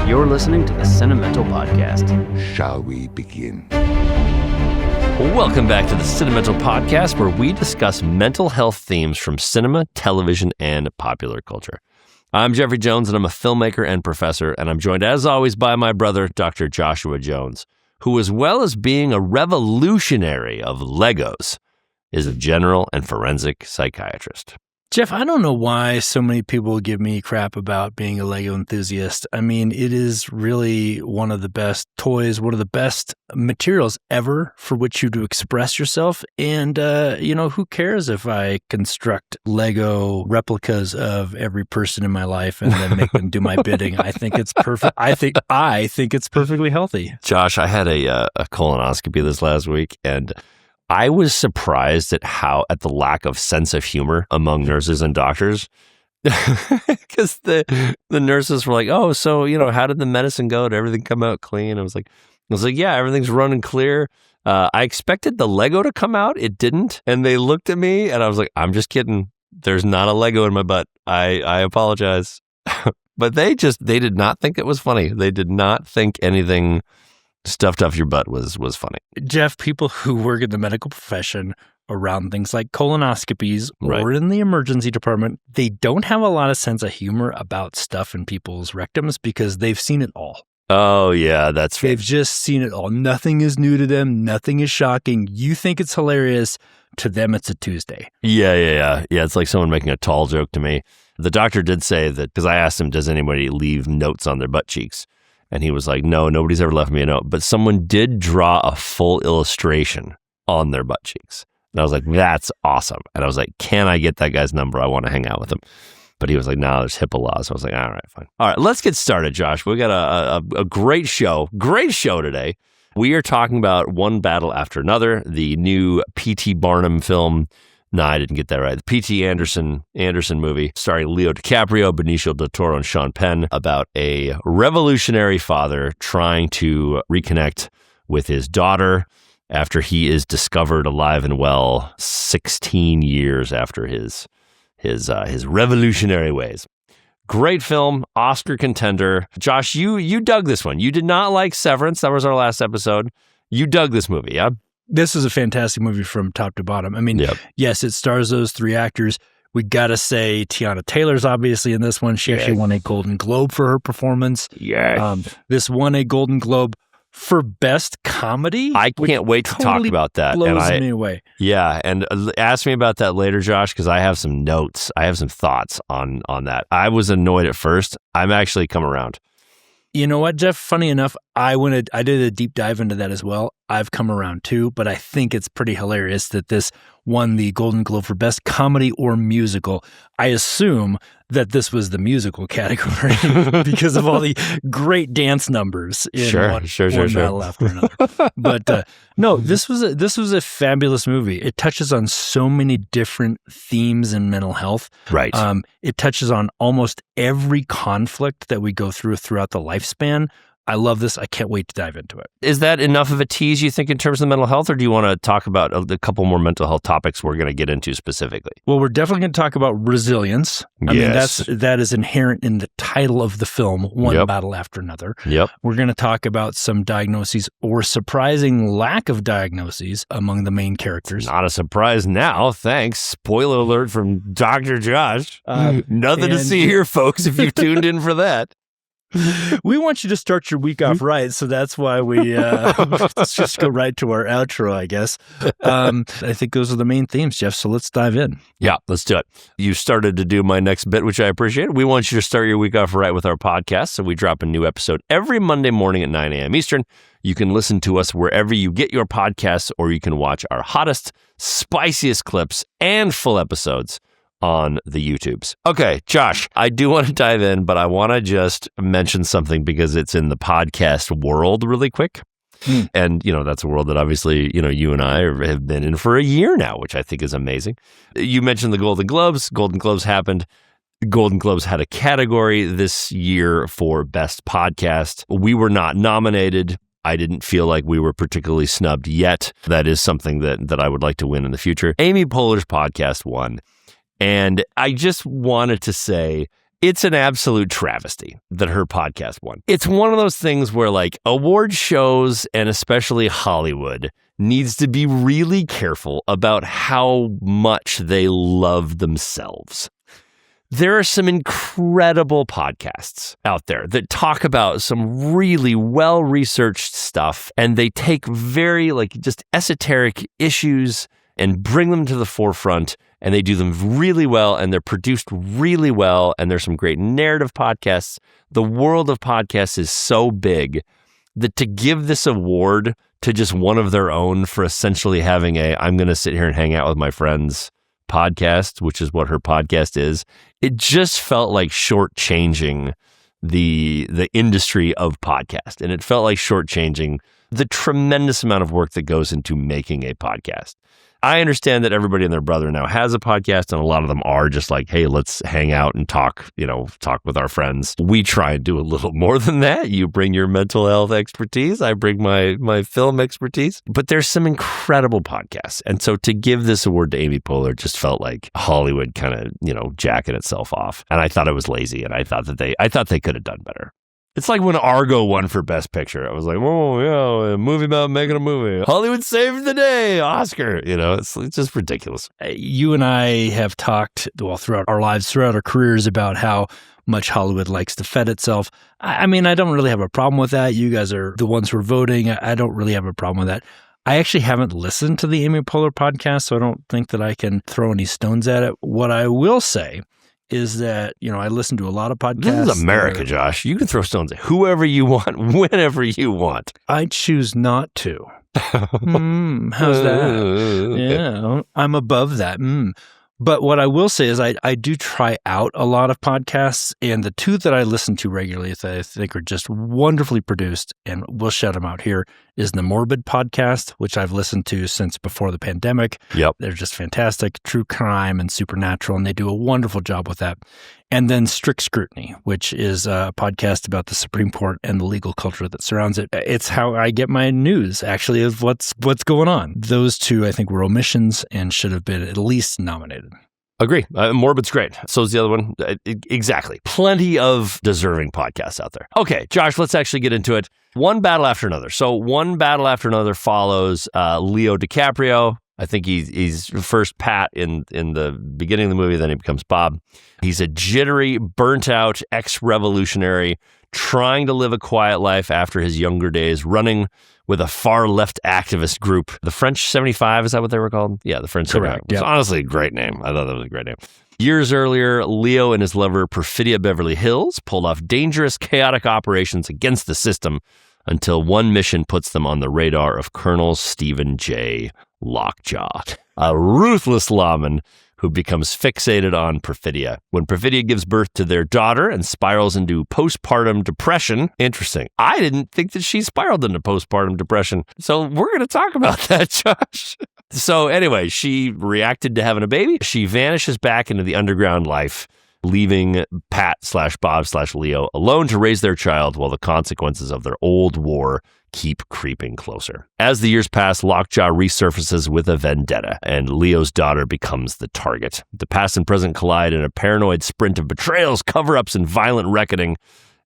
You're listening to the Cinemental Podcast. Shall we begin? Welcome back to the Cinemental Podcast, where we discuss mental health themes from cinema, television, and popular culture. I'm Jeffrey Jones, and I'm a filmmaker and professor, and I'm joined, as always, by my brother, Dr. Joshua Jones, who, as well as being a revolutionary of Legos, is a general and forensic psychiatrist. Jeff, I don't know why so many people give me crap about being a Lego enthusiast. I mean, it is really one of the best toys, one of the best materials ever for which you to express yourself. And, who cares if I construct Lego replicas of every person in my life and then make them do my bidding? I think it's perfect. I think it's perfectly healthy. Josh, I had a colonoscopy this last week, and I was surprised at the lack of sense of humor among nurses and doctors, because the nurses were like, "Oh, so how did the medicine go? Did everything come out clean?" I was like, "Yeah, everything's running clear." I expected the Lego to come out, it didn't, and they looked at me, and I was like, "I'm just kidding. There's not a Lego in my butt. I apologize." But they did not think it was funny. They did not think anything stuffed up your butt was funny. Jeff, people who work in the medical profession around things like colonoscopies or in the emergency department, they don't have a lot of sense of humor about stuff in people's rectums because they've seen it all. Oh, yeah, that's fair. They've just seen it all. Nothing is new to them. Nothing is shocking. You think it's hilarious. To them, it's a Tuesday. Yeah. It's like someone making a tall joke to me. The doctor did say that, because I asked him, does anybody leave notes on their butt cheeks? And he was like, no, nobody's ever left me a note. But someone did draw a full illustration on their butt cheeks. And I was like, that's awesome. And I was like, can I get that guy's number? I want to hang out with him. But he was like, no, there's HIPAA laws. So I was like, all right, fine. All right, let's get started, Josh. We got a great show. Great show today. We are talking about One Battle After Another, the new P.T. Barnum film. No, I didn't get that right. The P.T. Anderson movie starring Leo DiCaprio, Benicio del Toro, and Sean Penn, about a revolutionary father trying to reconnect with his daughter after he is discovered alive and well 16 years after his revolutionary ways. Great film, Oscar contender. Josh, you dug this one. You did not like Severance. That was our last episode. You dug this movie, yeah? This is a fantastic movie from top to bottom. I mean, Yes, it stars those three actors. We got to say Tiana Taylor's obviously in this one. She actually won a Golden Globe for her performance. Yes. This won a Golden Globe for Best Comedy. I can't wait to talk about that. Blows me away. Yeah, and ask me about that later, Josh, because I have some notes. I have some thoughts on that. I was annoyed at first. I'm actually come around. You know what, Jeff? Funny enough, I did a deep dive into that as well. I've come around too, but I think it's pretty hilarious that this won the Golden Globe for Best Comedy or Musical. I assume that this was the musical category because of all the great dance numbers in one battle after another. But no, this was a fabulous movie. It touches on so many different themes in mental health. Right. It touches on almost every conflict that we go through throughout the lifespan. I love this. I can't wait to dive into it. Is that enough of a tease, you think, in terms of mental health, or do you want to talk about a couple more mental health topics we're going to get into specifically? Well, we're definitely going to talk about resilience. I mean, that is inherent in the title of the film, One Battle After Another. Yep. We're going to talk about some diagnoses or surprising lack of diagnoses among the main characters. Not a surprise now, thanks. Spoiler alert from Dr. Josh. Nothing to see here, folks, if you tuned in for that. We want you to start your week off right, so that's why we let's just go right to our outro, I guess. I think those are the main themes, Jeff, so let's dive in. Yeah, let's do it. You started to do my next bit, which I appreciate. We want you to start your week off right with our podcast, so we drop a new episode every Monday morning at 9 a.m. Eastern. You can listen to us wherever you get your podcasts, or you can watch our hottest, spiciest clips and full episodes on the YouTubes. Okay, Josh, I do want to dive in, but I want to just mention something because it's in the podcast world really quick. And, that's a world that obviously, you and I have been in for a year now, which I think is amazing. You mentioned the Golden Globes. Golden Globes happened. Golden Globes had a category this year for Best Podcast. We were not nominated. I didn't feel like we were particularly snubbed yet. That is something that I would like to win in the future. Amy Poehler's podcast won. And I just wanted to say, It's an absolute travesty that her podcast won. It's one of those things where like award shows and especially Hollywood needs to be really careful about how much they love themselves. There are some incredible podcasts out there that talk about some really well-researched stuff, and they take very like just esoteric issues and bring them to the forefront, and they do them really well, and they're produced really well, and there's some great narrative podcasts. The world of podcasts is so big that to give this award to just one of their own for essentially having I'm going to sit here and hang out with my friends podcast, which is what her podcast is, it just felt like shortchanging the industry of podcast. And it felt like shortchanging the tremendous amount of work that goes into making a podcast. I understand that everybody and their brother now has a podcast, and a lot of them are just like, hey, let's hang out and talk with our friends. We try and do a little more than that. You bring your mental health expertise. I bring my film expertise. But there's some incredible podcasts. And so to give this award to Amy Poehler just felt like Hollywood kind of, jacking itself off. And I thought it was lazy, and I thought they could have done better. It's like when Argo won for Best Picture. I was like, oh, yeah, a movie about making a movie. Hollywood saved the day, Oscar. It's just ridiculous. You and I have talked, throughout our lives, throughout our careers, about how much Hollywood likes to fed itself. I mean, I don't really have a problem with that. You guys are the ones who are voting. I don't really have a problem with that. I actually haven't listened to the Amy Poehler podcast, so I don't think that I can throw any stones at it. What I will say is that, I listen to a lot of podcasts. This is America, Josh. You can throw stones at whoever you want, whenever you want. I choose not to. How's that? Yeah, I'm above that. But what I will say is I do try out a lot of podcasts, and the two that I listen to regularly that I think are just wonderfully produced, and we'll shout them out here, is the Morbid podcast, which I've listened to since before the pandemic. Yep. They're just fantastic, true crime and supernatural, and they do a wonderful job with that. And then Strict Scrutiny, which is a podcast about the Supreme Court and the legal culture that surrounds it. It's how I get my news, actually, of what's going on. Those two, I think, were omissions and should have been at least nominated. Agree. Morbid's great. So is the other one. Exactly. Plenty of deserving podcasts out there. Okay, Josh, let's actually get into it. One battle after another. So One Battle After Another follows Leo DiCaprio. I think he's first Pat in the beginning of the movie, then he becomes Bob. He's a jittery, burnt-out ex-revolutionary trying to live a quiet life after his younger days, running with a far-left activist group. The French 75, is that what they were called? Yeah, the French 75. Correct. It's honestly a great name. I thought that was a great name. Years earlier, Leo and his lover Perfidia Beverly Hills pulled off dangerous, chaotic operations against the system until one mission puts them on the radar of Colonel Stephen J. Lockjaw, a ruthless lawman who becomes fixated on Perfidia. When Perfidia gives birth to their daughter and spirals into postpartum depression, interesting. I didn't think that she spiraled into postpartum depression. So we're going to talk about that, Josh. So anyway, she reacted to having a baby. She vanishes back into the underground life, leaving Pat/Bob/Leo alone to raise their child while the consequences of their old war keep creeping closer. As the years pass, Lockjaw resurfaces with a vendetta, and Leo's daughter becomes the target. The past and present collide in a paranoid sprint of betrayals, cover-ups, and violent reckoning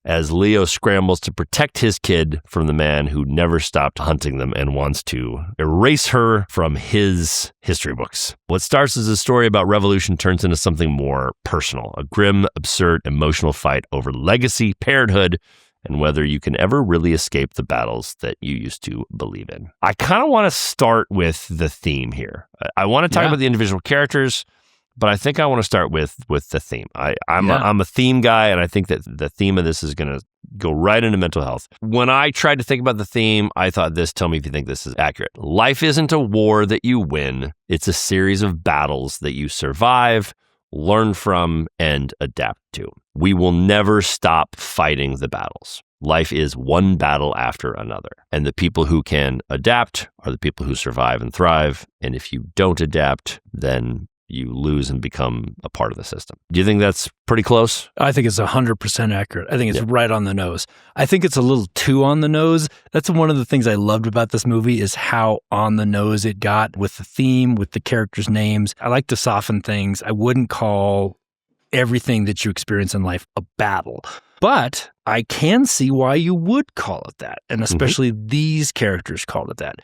as Leo scrambles to protect his kid from the man who never stopped hunting them and wants to erase her from his history books. What starts as a story about revolution turns into something more personal, a grim, absurd, emotional fight over legacy, parenthood, and whether you can ever really escape the battles that you used to believe in. I kind of want to start with the theme here. I want to talk about the individual characters, but I think I want to start with the theme. I'm a theme guy, and I think that the theme of this is going to go right into mental health. When I tried to think about the theme, I thought tell me if you think this is accurate. Life isn't a war that you win. It's a series of battles that you survive, learn from, and adapt to. We will never stop fighting the battles. Life is one battle after another. And the people who can adapt are the people who survive and thrive. And if you don't adapt, then you lose and become a part of the system. Do you think that's pretty close? I think it's 100% accurate. I think it's right on the nose. I think it's a little too on the nose. That's one of the things I loved about this movie is how on the nose it got with the theme, with the characters' names. I like to soften things. I wouldn't call everything that you experience in life a battle. But I can see why you would call it that, and especially these characters called it that.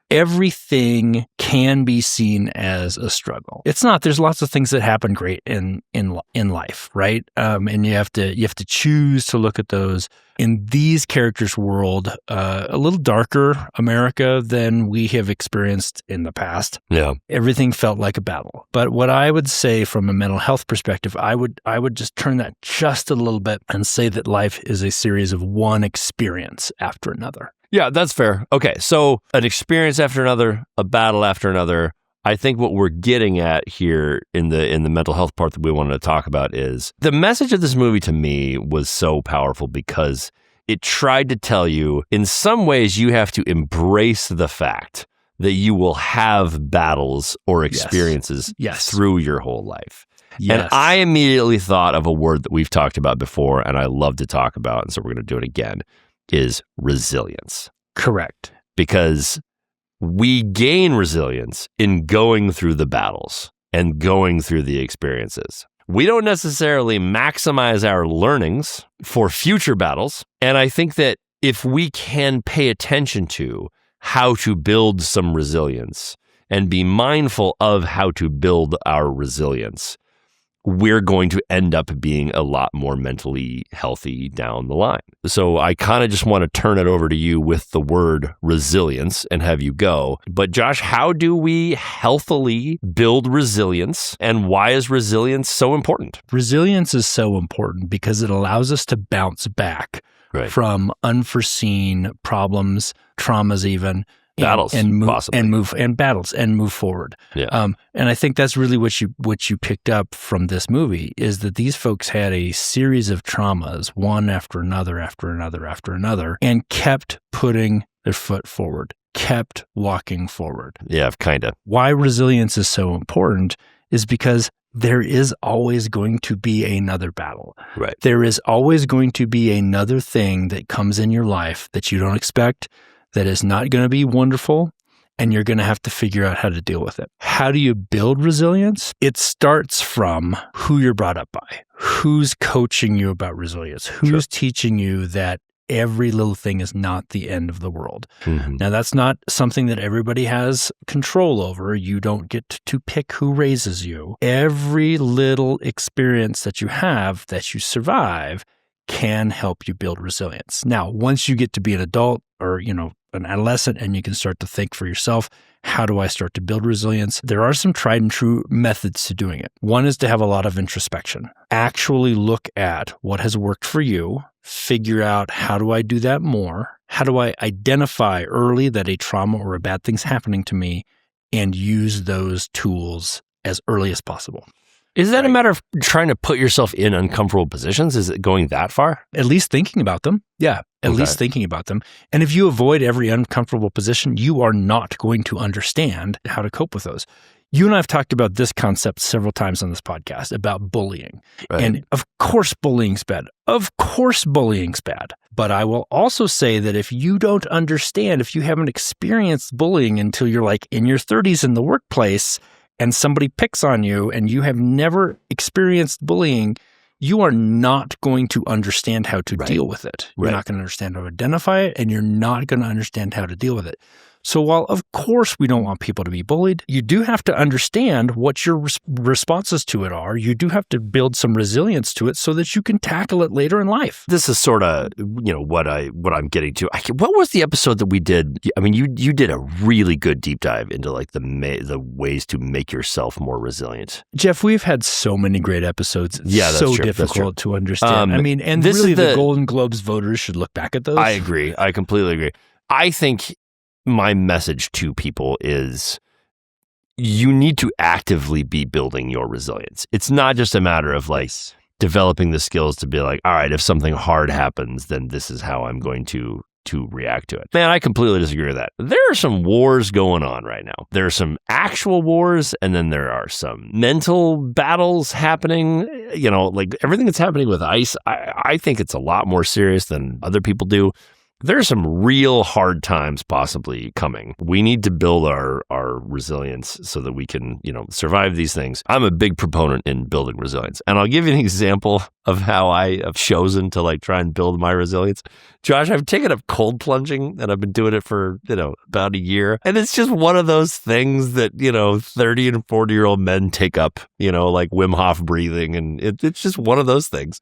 Everything can be seen as a struggle. It's not. There's lots of things that happen great in life, right? And you have to choose to look at those. In these characters' world, a little darker America than we have experienced in the past. Yeah, everything felt like a battle. But what I would say from a mental health perspective, I would just turn that just a little bit and say that life is a series of one experience after another. Yeah, that's fair. Okay, so an experience after another, a battle after another. I think what we're getting at here in the mental health part that we wanted to talk about is the message of this movie to me was so powerful because it tried to tell you, in some ways, you have to embrace the fact that you will have battles or experiences through your whole life. Yes. And I immediately thought of a word that we've talked about before, and I love to talk about, and so we're going to do it again, is resilience. Correct. Because we gain resilience in going through the battles and going through the experiences. We don't necessarily maximize our learnings for future battles. And I think that if we can pay attention to how to build some resilience and be mindful of how to build our resilience, we're going to end up being a lot more mentally healthy down the line. So I kind of just want to turn it over to you with the word resilience and have you go. But Josh, how do we healthily build resilience, and why is resilience so important? Resilience is so important because it allows us to bounce back from unforeseen problems, traumas even, battles and move forward. Yeah. And I think that's really what you picked up from this movie is that these folks had a series of traumas, one after another, and kept putting their foot forward, kept walking forward. Yeah, kind of. Why resilience is so important is because there is always going to be another battle. Right. There is always going to be another thing that comes in your life that you don't expect, that is not going to be wonderful, and you're going to have to figure out how to deal with it. How do you build resilience? It starts from who you're brought up by, who's coaching you about resilience, who's teaching you that every little thing is not the end of the world. Mm-hmm. Now, that's not something that everybody has control over. You don't get to pick who raises you. Every little experience that you have that you survive can help you build resilience. Now, once you get to be an adult or, an adolescent, and you can start to think for yourself, how do I start to build resilience? There are some tried and true methods to doing it. One is to have a lot of introspection. Actually look at what has worked for you, figure out how do I do that more? How do I identify early that a trauma or a bad thing's happening to me and use those tools as early as possible? Is that a matter of trying to put yourself in uncomfortable positions? Is it going that far? At least thinking about them. Yeah, at least thinking about them. And if you avoid every uncomfortable position, you are not going to understand how to cope with those. You and I have talked about this concept several times on this podcast about bullying. Right. And of course, bullying's bad. But I will also say that if you don't understand, if you haven't experienced bullying until you're like in your 30s in the workplace, and somebody picks on you and you have never experienced bullying, you are not going to understand how to deal with it. You're not going to understand how to identify it, and you're not going to understand how to deal with it. So while, of course, we don't want people to be bullied, you do have to understand what your responses to it are. You do have to build some resilience to it so that you can tackle it later in life. This is sort of, what I'm getting to. What was the episode that we did? I mean, you did a really good deep dive into like the ways to make yourself more resilient. Jeff, we've had so many great episodes. It's so difficult to understand. And this really the Golden Globes voters should look back at those. I agree. I completely agree. I think my message to people is you need to actively be building your resilience. It's not just a matter of like developing the skills to be like, all right, if something hard happens, then this is how I'm going to react to it. Man, I completely disagree with that. There are some wars going on right now. There are some actual wars, and then there are some mental battles happening. Like everything that's happening with ICE, I think it's a lot more serious than other people do. There are some real hard times possibly coming. We need to build our resilience so that we can, survive these things. I'm a big proponent in building resilience. And I'll give you an example of how I have chosen to try and build my resilience. Josh, I've taken up cold plunging and I've been doing it for, about a year. And it's just one of those things that, 30 and 40-year-old men take up, like Wim Hof breathing. And it's just one of those things.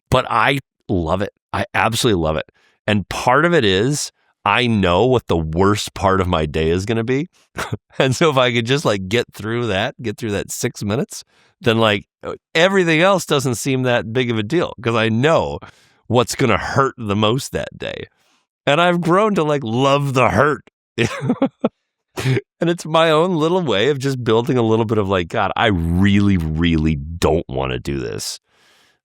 But I love it. I absolutely love it. And part of it is I know what the worst part of my day is going to be. And so if I could just get through that 6 minutes, then everything else doesn't seem that big of a deal because I know what's going to hurt the most that day. And I've grown to love the hurt. And it's my own little way of just building a little bit of God, I really, really don't want to do this,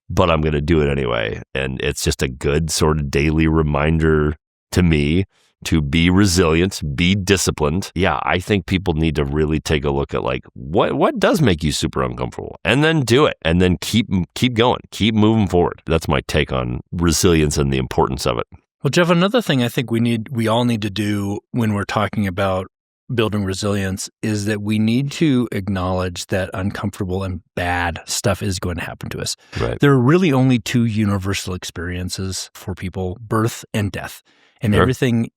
but I'm going to do it anyway. And it's just a good sort of daily reminder to me to be resilient, be disciplined. Yeah, I think people need to really take a look at what does make you super uncomfortable, and then do it, and then keep going, keep moving forward. That's my take on resilience and the importance of it. Well, Jeff, another thing I think we all need to do when we're talking about building resilience is that we need to acknowledge that uncomfortable and bad stuff is going to happen to us. Right. There are really only two universal experiences for people, birth and death. And Sure.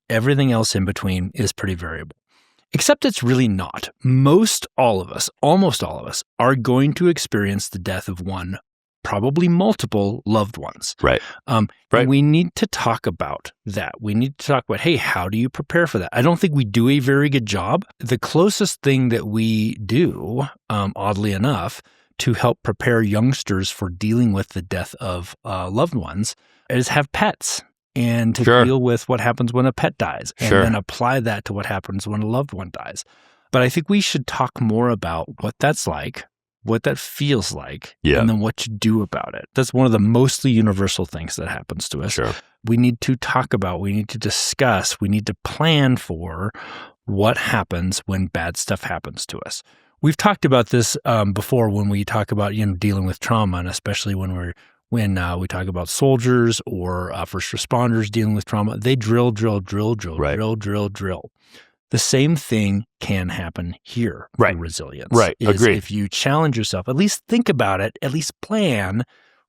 everything else in between is pretty variable. Except it's really not. Almost all of us are going to experience the death of one, probably multiple loved ones. Right. Right. We need to talk about that. We need to talk about, hey, how do you prepare for that? I don't think we do a very good job. The closest thing that we do, oddly enough, to help prepare youngsters for dealing with the death of loved ones is have pets and to Sure. deal with what happens when a pet dies and Sure. then apply that to what happens when a loved one dies. But I think we should talk more about what that's like, what that feels like, Yeah. and then what you do about it. That's one of the mostly universal things that happens to us. Sure. We need to talk about, we need to discuss, we need to plan for what happens when bad stuff happens to us. We've talked about this before when we talk about dealing with trauma, and especially when we talk about soldiers or first responders dealing with trauma. They drill, Right. drill. The same thing can happen here for Right. resilience. Right. Agreed. If you challenge yourself, at least think about it, at least plan,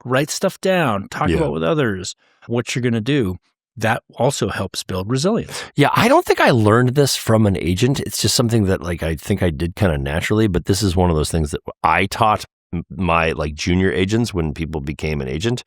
write stuff down, talk Yeah. about with others what you're going to do. That also helps build resilience. Yeah, I don't think I learned this from an agent. It's just something that I think I did kind of naturally, but this is one of those things that I taught my junior agents when people became an agent.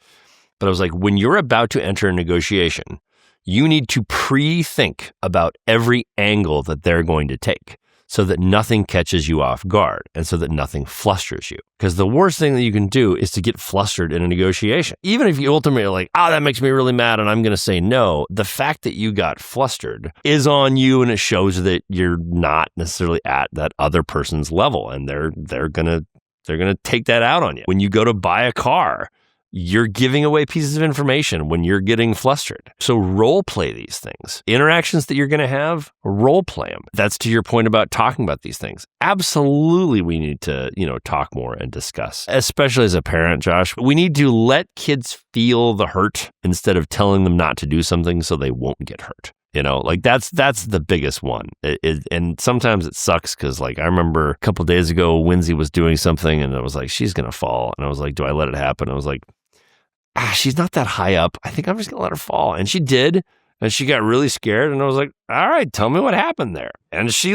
But I was when you're about to enter a negotiation, you need to pre-think about every angle that they're going to take so that nothing catches you off guard and so that nothing flusters you. Because the worst thing that you can do is to get flustered in a negotiation. Even if you ultimately are that makes me really mad and I'm going to say no, the fact that you got flustered is on you, and it shows that you're not necessarily at that other person's level, and they're going to take that out on you. When you go to buy a car, you're giving away pieces of information when you're getting flustered. So role play these things. Interactions that you're going to have, role play them. That's to your point about talking about these things. Absolutely, we need to, talk more and discuss. Especially as a parent, Josh, we need to let kids feel the hurt instead of telling them not to do something so they won't get hurt. That's the biggest one. And sometimes it sucks because I remember a couple of days ago, Winsy was doing something and I was she's going to fall. And I was do I let it happen? I was she's not that high up. I think I'm just going to let her fall. And she did. And she got really scared. And I was all right, tell me what happened there. And she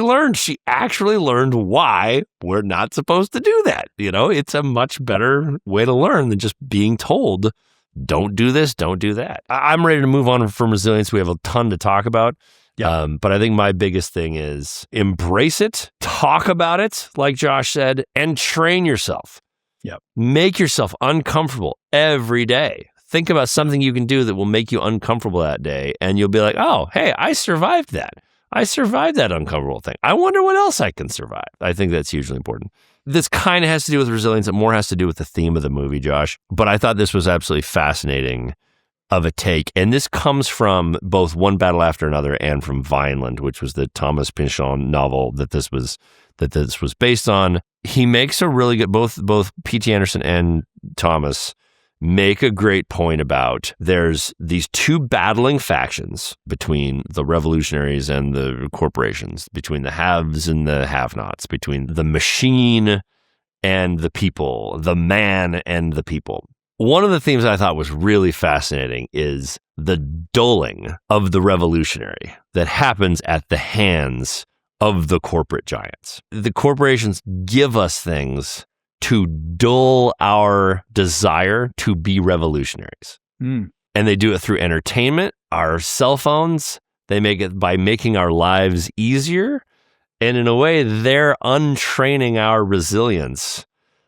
actually learned why we're not supposed to do that. It's a much better way to learn than just being told, don't do this, don't do that. I'm ready to move on from resilience. We have a ton to talk about. Yeah. But I think my biggest thing is embrace it, talk about it, like Josh said, and train yourself. Yep. Make yourself uncomfortable every day. Think about something you can do that will make you uncomfortable that day, and you'll be oh, hey, I survived that. I survived that uncomfortable thing. I wonder what else I can survive. I think that's hugely important. This kind of has to do with resilience. It more has to do with the theme of the movie, Josh. But I thought this was absolutely fascinating of a take. And this comes from both One Battle After Another and from Vineland, which was the Thomas Pynchon novel that this was based on. He makes a really good, both P.T. Anderson and Thomas make a great point about there's these two battling factions between the revolutionaries and the corporations, between the haves and the have-nots, between the machine and the people, the man and the people. One of the themes I thought was really fascinating is the dulling of the revolutionary that happens at the hands of the corporate giants. The corporations give us things to dull our desire to be revolutionaries. And they do it through entertainment, our cell phones. They make it by making our lives easier. And in a way, they're untraining our resilience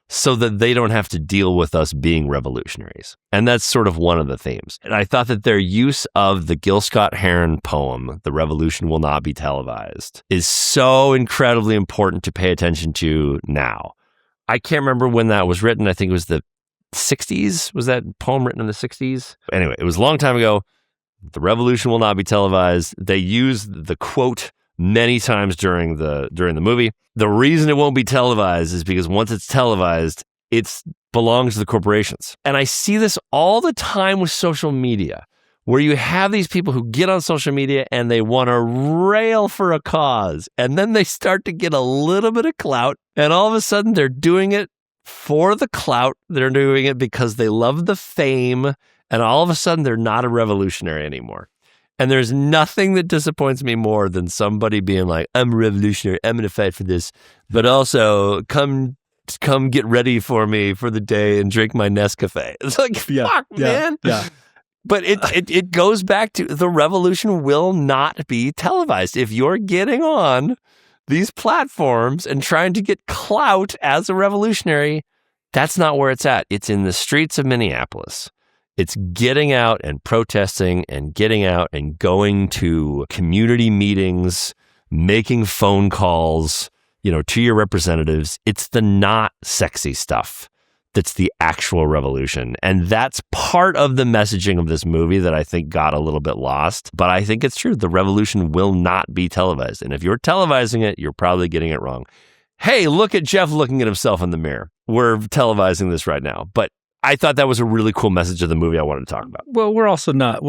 so that they don't have to deal with us being revolutionaries. And that's sort of one of the themes. And I thought that their use of the Gil Scott-Heron poem, "The Revolution Will Not Be Televised," is so incredibly important to pay attention to now. I can't remember when that was written. I think it was the 60s. Was that poem written in the 60s? Anyway, it was a long time ago. "The revolution will not be televised." They used the quote many times during the movie. The reason it won't be televised is because once it's televised, it belongs to the corporations. And I see this all the time with social media, where you have these people who get on social media and they want to rail for a cause. And then they start to get a little bit of clout. And all of a sudden they're doing it for the clout. They're doing it because they love the fame. And all of a sudden they're not a revolutionary anymore. And there's nothing that disappoints me more than somebody being like, "I'm a revolutionary. I'm going to fight for this. But also come get ready for me for the day and drink my Nescafe." It's like, fuck, man. Yeah. But it goes back to the revolution will not be televised. If you're getting on these platforms and trying to get clout as a revolutionary, that's not where it's at. It's in the streets of Minneapolis. It's getting out and protesting and getting out and going to community meetings, making phone calls, to your representatives. It's the not sexy stuff that's the actual revolution. And that's part of the messaging of this movie that I think got a little bit lost. But I think it's true. The revolution will not be televised. And if you're televising it, you're probably getting it wrong. Hey, look at Jeff looking at himself in the mirror. We're televising this right now. But I thought that was a really cool message of the movie I wanted to talk about. Well, we're also not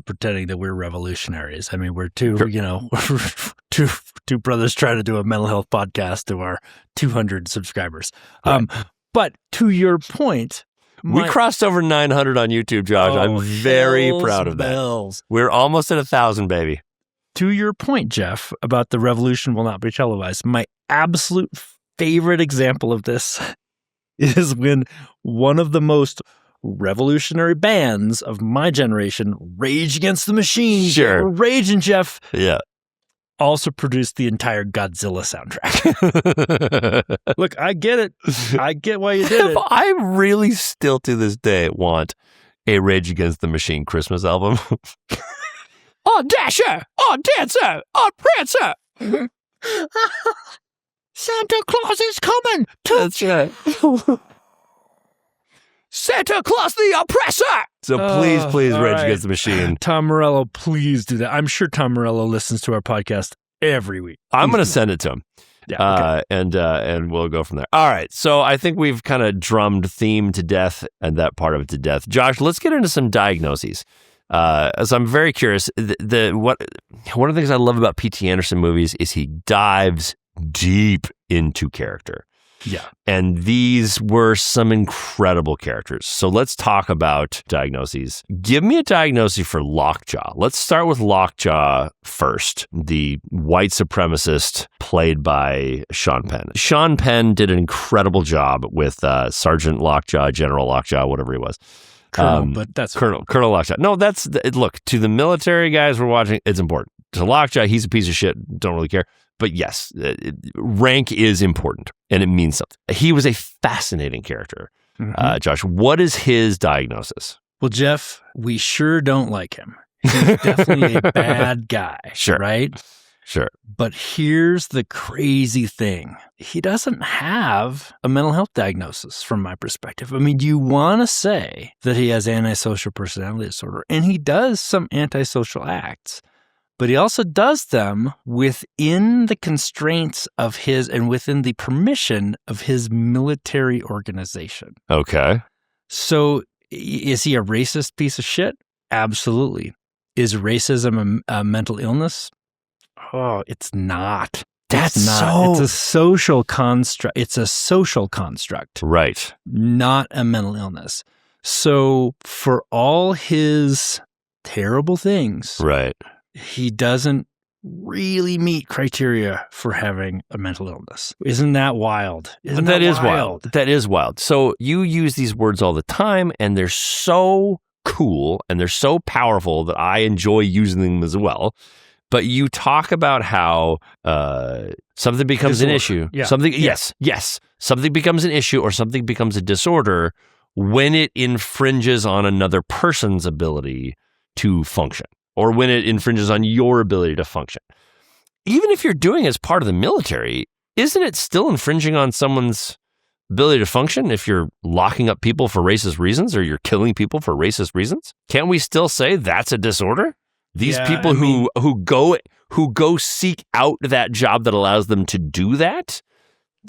pretending that we're revolutionaries. I mean, we're two brothers trying to do a mental health podcast to our 200 subscribers. Right. But to your point, we crossed over 900 on YouTube, Josh. I'm very proud of that. We're almost at 1,000, baby. To your point, Jeff, about the revolution will not be televised, my absolute favorite example of this is when one of the most revolutionary bands of my generation, Rage Against the Machine, sure, we're raging, Jeff, also produced the entire Godzilla soundtrack. Look, I get it. I get why you did it. I really still to this day want a Rage Against the Machine Christmas album. On Dasher, on Dancer, on Prancer. Santa Claus is coming. That's right. Santa Claus the oppressor. So please Rage Against the Machine. Tom Morello, please do that. I'm sure Tom Morello listens to our podcast every week. I'm going to send it to him. Yeah, okay. And we'll go from there. All right. So I think we've kind of drummed theme to death and that part of it to death. Josh, let's get into some diagnoses. As I'm very curious, one of the things I love about P.T. Anderson movies is he dives deep into character. Yeah. And these were some incredible characters. So let's talk about diagnoses. Give me a diagnosis for Lockjaw. Let's start with Lockjaw first, the white supremacist played by Sean Penn. Sean Penn did an incredible job with Sergeant Lockjaw, General Lockjaw, whatever he was. Colonel, but that's Colonel Lockjaw. No, look, to the military guys we're watching, it's important. To Lockjaw, he's a piece of shit. Don't really care. But yes, rank is important, and it means something. He was a fascinating character. Mm-hmm. Josh, what is his diagnosis? Well, Jeff, we sure don't like him. He's definitely a bad guy, sure, right? Sure. But here's the crazy thing. He doesn't have a mental health diagnosis from my perspective. I mean, you want to say that he has antisocial personality disorder, and he does some antisocial acts. But he also does them within the constraints of his and within the permission of his military organization. Okay. So Is he a racist piece of shit? Absolutely. Is racism a mental illness? Oh, it's not. That's it's not. so... It's a social construct. It's a social construct. Right. Not a mental illness. So for all his terrible things, right, he doesn't really meet criteria for having a mental illness. Isn't that wild? That is wild. That is wild. So you use these words all the time, and they're so cool and they're so powerful that I enjoy using them as well. But you talk about how something becomes an issue. Yeah. Yes. Something becomes an issue or something becomes a disorder when it infringes on another person's ability to function, or when it infringes on your ability to function. Even if you're doing it as part of the military, isn't it still infringing on someone's ability to function if you're locking up people for racist reasons or you're killing people for racist reasons? Can't we still say that's a disorder? These people who go seek out that job that allows them to do that,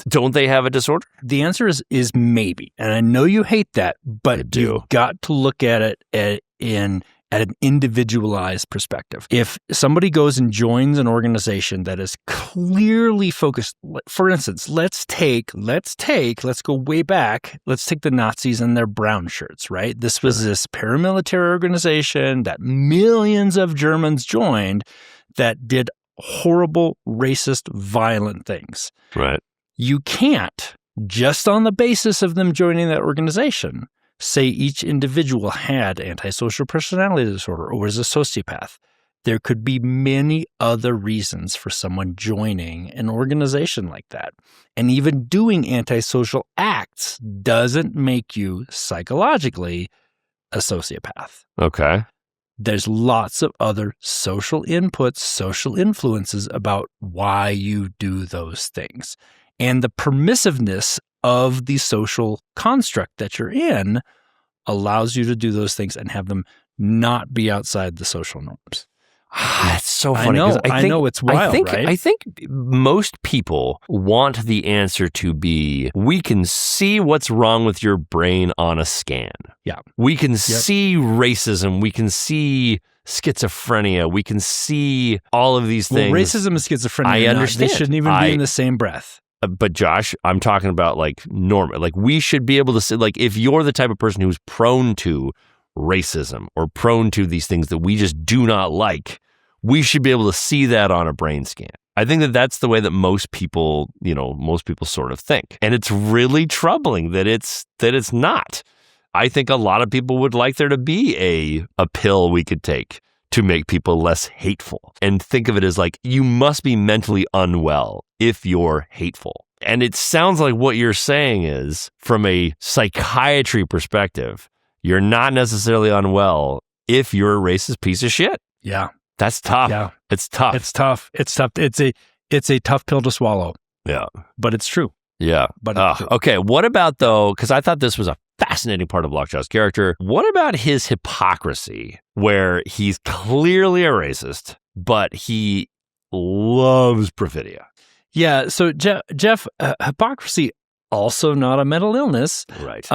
don't they have a disorder? The answer is maybe. And I know you hate that, but you've got to look at it at an individualized perspective. If somebody goes and joins an organization that is clearly focused, for instance, let's go way back. Let's take the Nazis and their brown shirts, right? This was this paramilitary organization that millions of Germans joined that did horrible, racist, violent things. Right. You can't, just on the basis of them joining that organization, say each individual had antisocial personality disorder or was a sociopath. There could be many other reasons for someone joining an organization like that. And even doing antisocial acts doesn't make you psychologically a sociopath. Okay. There's lots of other social inputs, social influences about why you do those things. And the permissiveness of the social construct that you're in allows you to do those things and have them not be outside the social norms. It's so funny. I know it's wild, right? I think most people want the answer to be, we can see what's wrong with your brain on a scan. Yeah. We can see racism. We can see schizophrenia. We can see all of these things. Well, racism and schizophrenia, I understand. They shouldn't even be in the same breath. But Josh, I'm talking about like normal. Like we should be able to see, like if you're the type of person who's prone to racism or prone to these things that we just do not like, we should be able to see that on a brain scan. I think that that's the way that most people sort of think. And it's really troubling that it's not. I think a lot of people would like there to be a pill we could take to make people less hateful, and think of it as like, you must be mentally unwell if you're hateful. And it sounds like what you're saying is, from a psychiatry perspective, you're not necessarily unwell if you're a racist piece of shit. Yeah. That's tough. Yeah. It's tough. It's tough. It's a tough pill to swallow. Yeah. But it's true. Yeah. But it's true. Okay. What about, though, because I thought this was a fascinating part of Lockjaw's character. What about his hypocrisy, where he's clearly a racist, but he loves Perfidia? Yeah. So Jeff, hypocrisy, also not a mental illness. Right.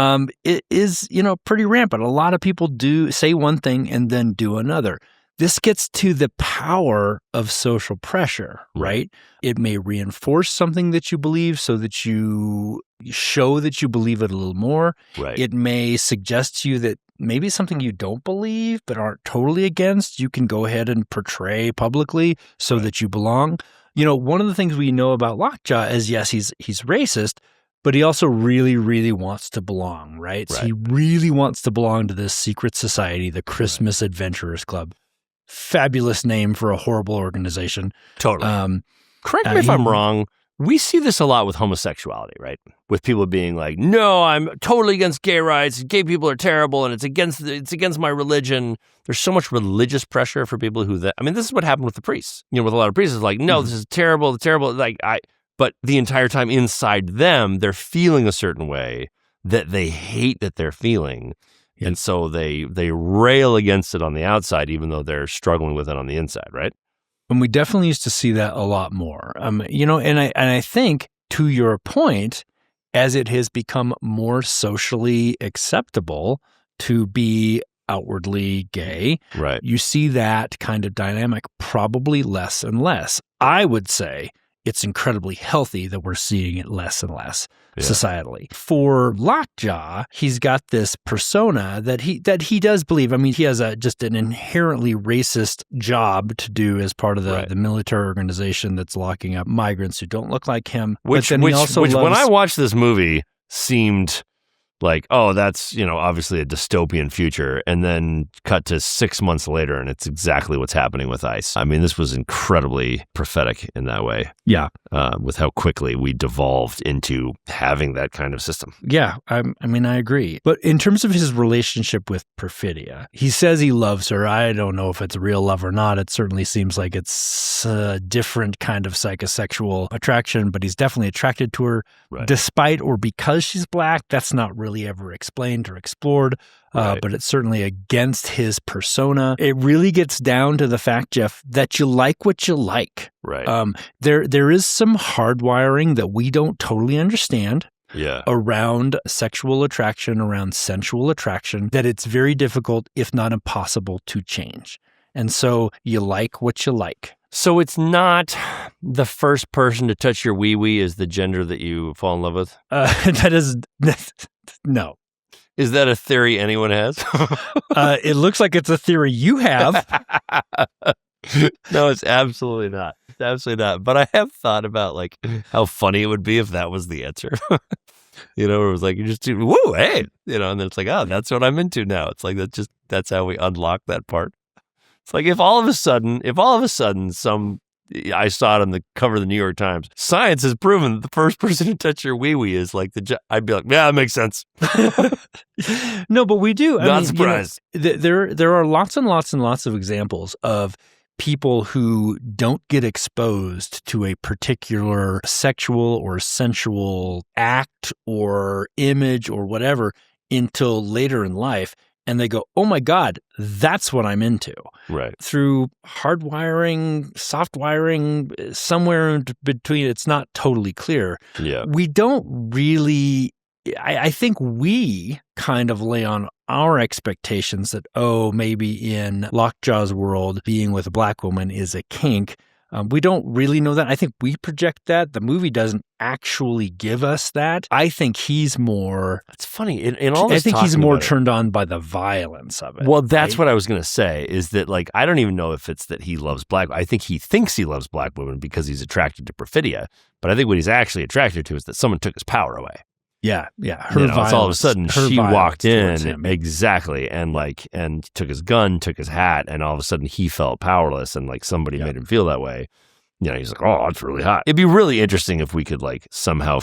It is, pretty rampant. A lot of people do say one thing and then do another. This gets to the power of social pressure, right? It may reinforce something that you believe so that you show that you believe it a little more. Right. It may suggest to you that maybe something you don't believe but aren't totally against, you can go ahead and portray publicly so that you belong. One of the things we know about Lockjaw is, yes, he's racist, but he also really, really wants to belong, right? So he really wants to belong to this secret society, the Christmas Adventurers Club. Fabulous name for a horrible organization. Totally. Correct me if I'm wrong. We see this a lot with homosexuality, right? With people being like, "No, I'm totally against gay rights. Gay people are terrible, and it's against my religion." There's so much religious pressure for people who this is what happened with the priests. With a lot of priests, it's like, "No, this is terrible, terrible." But the entire time inside them, they're feeling a certain way that they hate that they're feeling. Yeah. And so they rail against it on the outside, even though they're struggling with it on the inside, right? And we definitely used to see that a lot more. And I think, to your point, as it has become more socially acceptable to be outwardly gay, Right. you see that kind of dynamic probably less and less. I would say it's incredibly healthy that we're seeing it less and less societally. For Lockjaw, he's got this persona that he does believe. I mean, he has just an inherently racist job to do as part of the military organization that's locking up migrants who don't look like him. Which when I watched this movie seemed like, oh, that's, obviously a dystopian future. And then cut to 6 months later, and it's exactly what's happening with ICE. I mean, this was incredibly prophetic in that way. Yeah. With how quickly we devolved into having that kind of system. Yeah. I agree. But in terms of his relationship with Perfidia, he says he loves her. I don't know if it's real love or not. It certainly seems like it's a different kind of psychosexual attraction, but he's definitely attracted to her despite or because she's black. That's not really ever explained or explored, but it's certainly against his persona. It really gets down to the fact, Jeff, that you like what you like. Right. There is some hardwiring that we don't totally understand. Yeah. Around sexual attraction, around sensual attraction, that it's very difficult, if not impossible, to change. And so you like what you like. So it's not the first person to touch your wee-wee is the gender that you fall in love with? No. Is that a theory anyone has? It looks like it's a theory you have. No, it's absolutely not. It's absolutely not. But I have thought about like how funny it would be if that was the answer. It was like, you just do, woo, hey, and then it's like, oh, that's what I'm into now. It's like, that's how we unlock that part. It's like if all of a sudden I saw it on the cover of the New York Times, science has proven that the first person to touch your wee-wee is like I'd be like, yeah, that makes sense. No, but we do. Not surprised. There are lots and lots and lots of examples of people who don't get exposed to a particular sexual or sensual act or image or whatever until later in life. And they go, oh my God, that's what I'm into. Right. Through hardwiring, soft wiring, somewhere in between, it's not totally clear. Yeah. We don't really, I think we kind of lay on our expectations that, maybe in Lockjaw's world, being with a black woman is a kink. We don't really know that. I think we project that. The movie doesn't actually give us that. I think he's more... It's funny. In all this I think he's more turned it, on by the violence of it. Well, that's what I was going to say, is that like, I don't even know if it's that he loves black. I think he thinks he loves black women because he's attracted to Perfidia. But I think what he's actually attracted to is that someone took his power away. Yeah. Her violence, all of a sudden she walked in exactly and took his gun, took his hat, and all of a sudden he felt powerless and like somebody made him feel that way. He's like, oh, that's really hot. It'd be really interesting if we could like somehow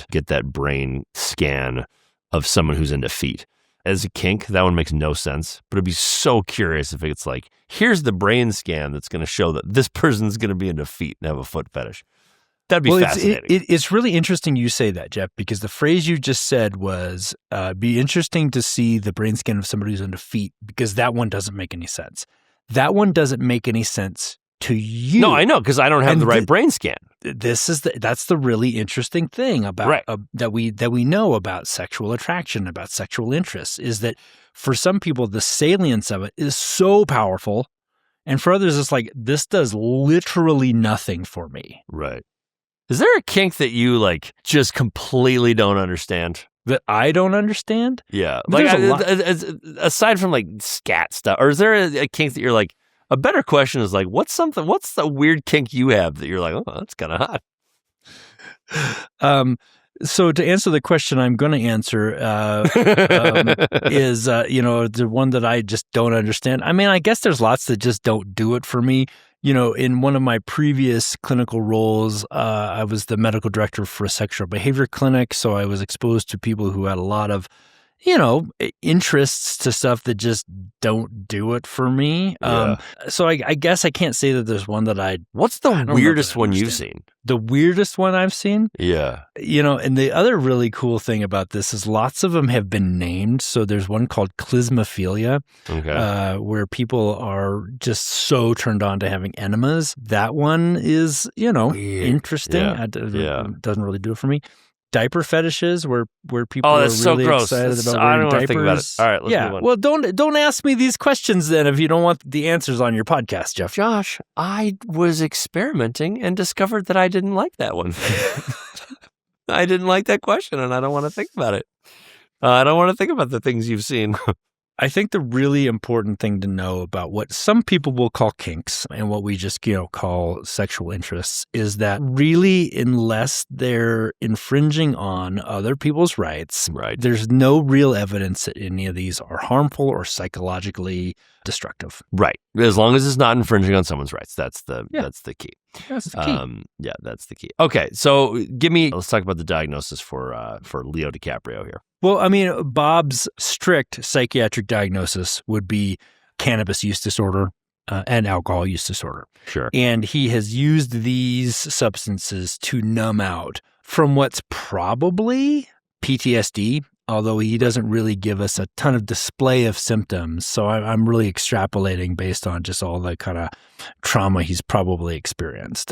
get that brain scan of someone who's into feet. As a kink, that one makes no sense, but it'd be so curious if it's like, here's the brain scan that's going to show that this person's going to be into feet and have a foot fetish. That'd be fascinating. It's really interesting you say that, Jeff, because the phrase you just said was, be interesting to see the brain scan of somebody who's into feet, because that one doesn't make any sense. That one doesn't make any sense to you. No, I know, because I don't have the right brain scan. That's the really interesting thing about that we know about sexual attraction, about sexual interests, is that for some people the salience of it is so powerful, and for others it's like, this does literally nothing for me. Right. Is there a kink that you like just completely don't understand? That I don't understand? Yeah. Like aside from like scat stuff, or is there a kink that you're like, a better question is like, what's the weird kink you have that you're like, oh, that's kind of hot? So to answer the question I'm going to answer is, the one that I just don't understand. I mean, I guess there's lots that just don't do it for me. In one of my previous clinical roles, I was the medical director for a sexual behavior clinic. So I was exposed to people who had a lot of, interests to stuff that just don't do it for me. Yeah. So I guess I can't say that there's one that What's the weirdest one you've seen? The weirdest one I've seen? Yeah. And the other really cool thing about this is lots of them have been named. So there's one called clismophilia, where people are just so turned on to having enemas. That one is, interesting. Yeah. It doesn't really do it for me. diaper fetishes where people Oh, are that's so really gross. excited That's- about I wearing don't want to diapers. think about it. All right, let's move on. Well, don't ask me these questions then if you don't want the answers on your podcast, Jeff. Josh, I was experimenting and discovered that I didn't like that one. I didn't like that question, and I don't want to think about it. I don't want to think about the things you've seen. I think the really important thing to know about what some people will call kinks and what we just, call sexual interests is that really, unless they're infringing on other people's rights, Right. there's no real evidence that any of these are harmful or psychologically destructive. Right. As long as it's not infringing on someone's rights. That's the key. That's the key. Yeah, that's the key. Okay, so let's talk about the diagnosis for Leo DiCaprio here. Well, I mean, Bob's strict psychiatric diagnosis would be cannabis use disorder and alcohol use disorder. Sure. And he has used these substances to numb out from what's probably PTSD, although he doesn't really give us a ton of display of symptoms. So I'm really extrapolating based on just all the kind of trauma he's probably experienced.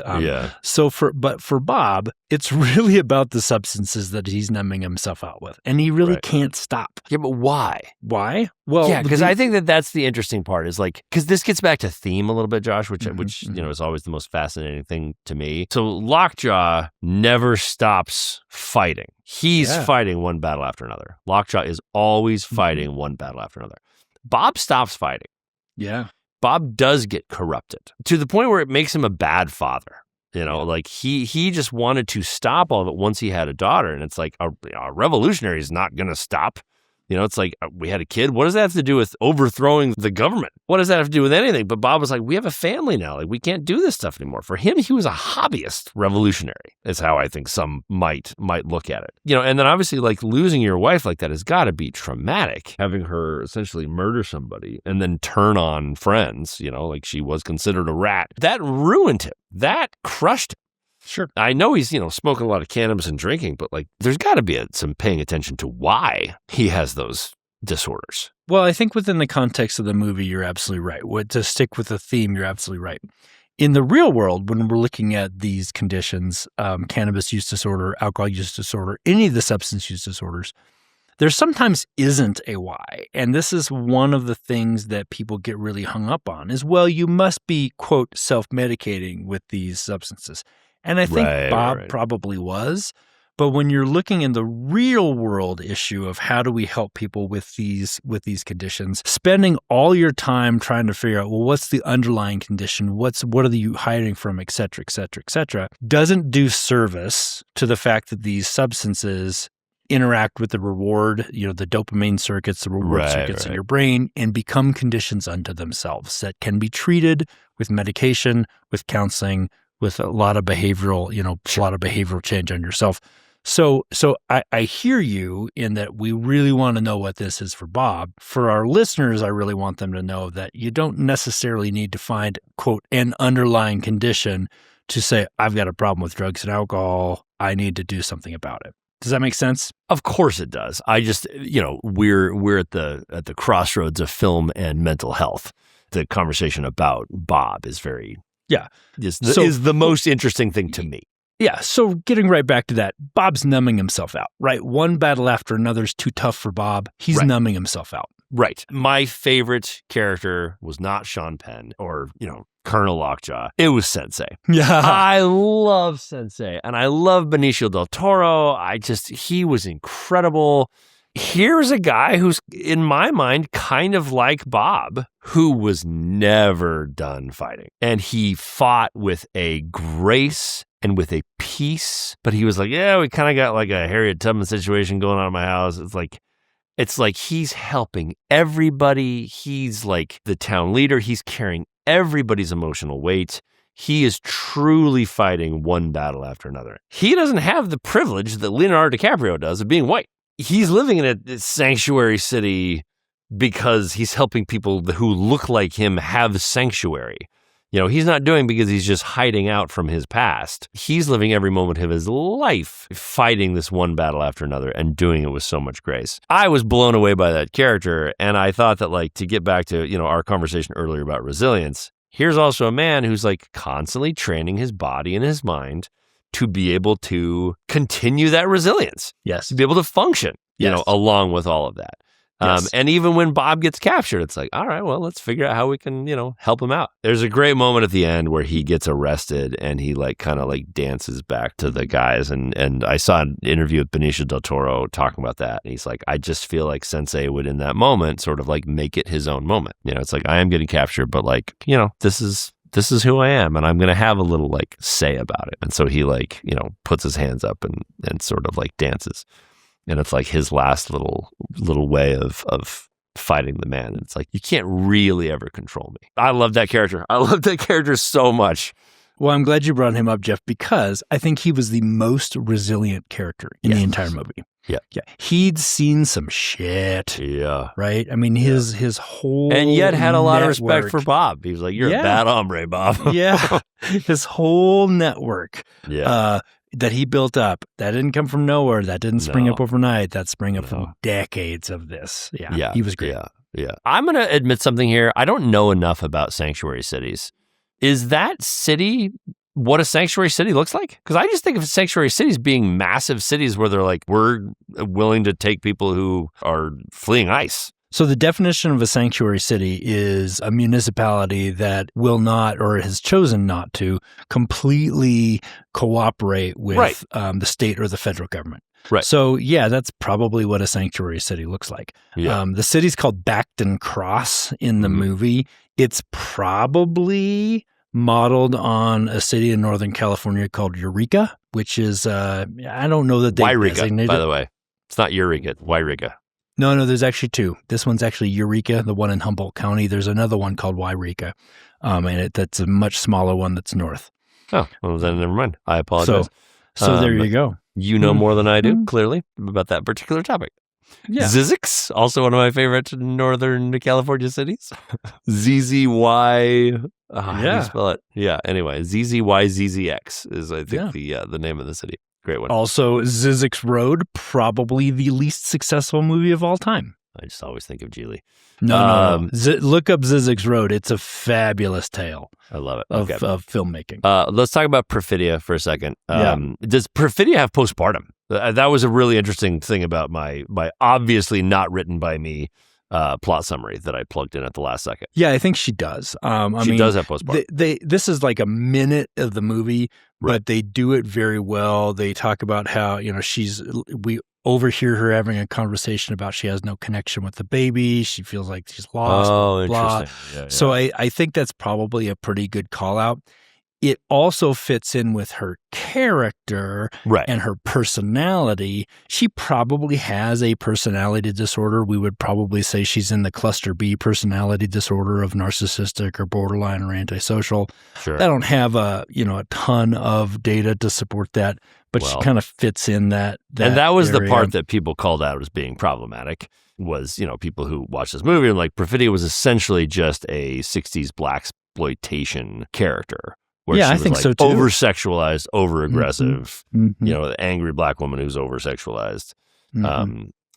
So for Bob, it's really about the substances that he's numbing himself out with. And he really can't stop. Yeah, but why? Why? Well, yeah, because I think that's the interesting part is because this gets back to theme a little bit, Josh, which is always the most fascinating thing to me. So Lockjaw never stops fighting. He's fighting one battle after another. Lockjaw is always fighting one battle after another. Bob stops fighting. Yeah. Bob does get corrupted to the point where it makes him a bad father. He just wanted to stop all of it once he had a daughter. And it's like a revolutionary is not going to stop. It's like we had a kid. What does that have to do with overthrowing the government? What does that have to do with anything? But Bob was like, we have a family now. Like, we can't do this stuff anymore. For him, he was a hobbyist revolutionary is how I think some might look at it. And then obviously losing your wife like that has got to be traumatic. Having her essentially murder somebody and then turn on friends, like she was considered a rat. That ruined him. That crushed him. Sure. I know he's, smoking a lot of cannabis and drinking, but there's got to be some paying attention to why he has those disorders. Well, I think within the context of the movie, you're absolutely right. To stick with the theme, you're absolutely right. In the real world, when we're looking at these conditions, cannabis use disorder, alcohol use disorder, any of the substance use disorders, there sometimes isn't a why. And this is one of the things that people get really hung up on is, well, you must be, quote, self-medicating with these substances. And I think Bob probably was. But when you're looking in the real world issue of how do we help people with these conditions, spending all your time trying to figure out, well, what's the underlying condition? What are you hiding from, et cetera, et cetera, et cetera, doesn't do service to the fact that these substances interact with the reward, the dopamine circuits, the reward circuits in your brain, and become conditions unto themselves that can be treated with medication, with counseling, with a lot of behavioral, a lot of behavioral change on yourself. So I hear you in that we really want to know what this is for Bob. For our listeners, I really want them to know that you don't necessarily need to find, quote, an underlying condition to say, I've got a problem with drugs and alcohol. I need to do something about it. Does that make sense? Of course it does. I just, we're at the crossroads of film and mental health. The conversation about Bob is very... is the most interesting thing to me. Yeah, so getting right back to that, Bob's numbing himself out, right? One battle after another is too tough for Bob. He's numbing himself out. Right. My favorite character was not Sean Penn or, Colonel Lockjaw. It was Sensei. Yeah. I love Sensei, and I love Benicio del Toro. He was incredible. Here's a guy who's, in my mind, kind of like Bob, who was never done fighting. And he fought with a grace and with a peace. But he was like, yeah, we kind of got like a Harriet Tubman situation going on in my house. It's like he's helping everybody. He's like the town leader. He's carrying everybody's emotional weight. He is truly fighting one battle after another. He doesn't have the privilege that Leonardo DiCaprio does of being white. He's living in a sanctuary city because he's helping people who look like him have sanctuary. He's not doing because he's just hiding out from his past. He's living every moment of his life fighting this one battle after another and doing it with so much grace. I was blown away by that character, and I thought that to get back to, our conversation earlier about resilience, here's also a man who's constantly training his body and his mind to be able to continue that resilience. Yes. To be able to function, along with all of that. Yes. And even when Bob gets captured, it's like, all right, well, let's figure out how we can, help him out. There's a great moment at the end where he gets arrested and he kind of dances back to the guys. And I saw an interview with Benicio del Toro talking about that. And he's like, I just feel like Sensei would in that moment sort of make it his own moment. It's like, I am getting captured, but this is who I am, and I'm going to have a little say about it. And so he puts his hands up and sort of dances. And it's his last little way of fighting the man. And it's you can't really ever control me. I love that character. I love that character so much. Well, I'm glad you brought him up, Jeff, because I think he was the most resilient character in the entire movie. Yeah. He'd seen some shit. Yeah. Right? I mean, his whole and yet had a lot of network. respect for Bob. He was like, you're a bad hombre, Bob. Yeah. His whole network. Yeah. That he built up, that didn't come from nowhere. That didn't spring up overnight. That sprang up from decades of this. Yeah, he was great. Yeah. I'm going to admit something here. I don't know enough about sanctuary cities. Is that city what a sanctuary city looks like? Because I just think of sanctuary cities being massive cities where they're we're willing to take people who are fleeing ICE. So the definition of a sanctuary city is a municipality that will not or has chosen not to completely cooperate with the state or the federal government. Right. So, that's probably what a sanctuary city looks like. Yeah. The city's called Backton Cross in the movie. It's probably modeled on a city in Northern California called Eureka, which is, I don't know that they Wairika, by the way. It's not Eureka, it's Wairika. No, there's actually two. This one's actually Eureka, the one in Humboldt County. There's another one called Wairika, and that's a much smaller one that's north. Oh, well, then never mind. I apologize. So there you go. You know more than I do, clearly, about that particular topic. Yeah. Zizix, also one of my favorite Northern California cities. ZZY. How do you spell it? Yeah, anyway, ZZYZZX is, I think, the name of the city. Great one. Also, Zizix Road, probably the least successful movie of all time. I just always think of Geely. No. Look up Zizix Road. It's a fabulous tale. I love it. Of filmmaking. Let's talk about Perfidia for a second. Does Perfidia have postpartum? That was a really interesting thing about my obviously not written by me plot summary that I plugged in at the last second. Yeah, I think she does. She does have postpartum. This is like a minute of the movie, but they do it very well. They talk about how, we overhear her having a conversation about she has no connection with the baby. She feels like she's lost. Oh, blah. interesting. Yeah. So I think that's probably a pretty good call out. It also fits in with her character and her personality. She probably has a personality disorder. We would probably say she's in the cluster B personality disorder of narcissistic or borderline or antisocial. Sure. I don't have a ton of data to support that, but she kind of fits in that and that was area. The part that people called out as being problematic was, people who watched this movie and Perfidia was essentially just a 60s blaxploitation character. Where she was I think so too. Over-sexualized, over-aggressive, the angry black woman who's over-sexualized,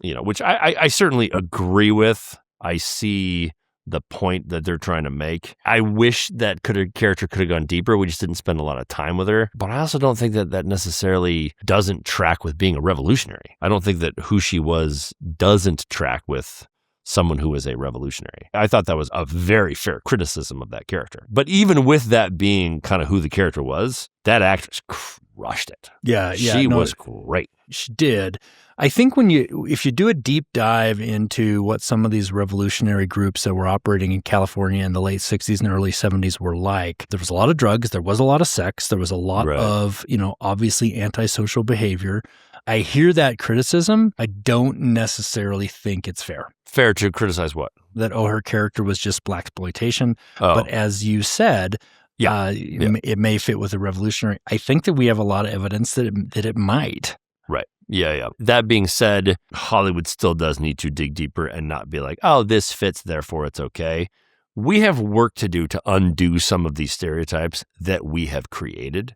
which I certainly agree with. I see the point that they're trying to make. I wish that character could have gone deeper. We just didn't spend a lot of time with her. But I also don't think that necessarily doesn't track with being a revolutionary. I don't think that who she was doesn't track with someone who is a revolutionary. I thought that was a very fair criticism of that character. But even with that being kind of who the character was, that actress crushed it. Yeah. She was great. She did. I think if you do a deep dive into what some of these revolutionary groups that were operating in California in the late 60s and early 70s were like, there was a lot of drugs, there was a lot of sex, there was a lot of, obviously antisocial behavior. I hear that criticism. I don't necessarily think it's fair. Fair to criticize what? That, her character was just blaxploitation. But as you said, it may fit with a revolutionary. I think that we have a lot of evidence that it might. Right. Yeah. That being said, Hollywood still does need to dig deeper and not be like, oh, this fits, therefore it's okay. We have work to do to undo some of these stereotypes that we have created.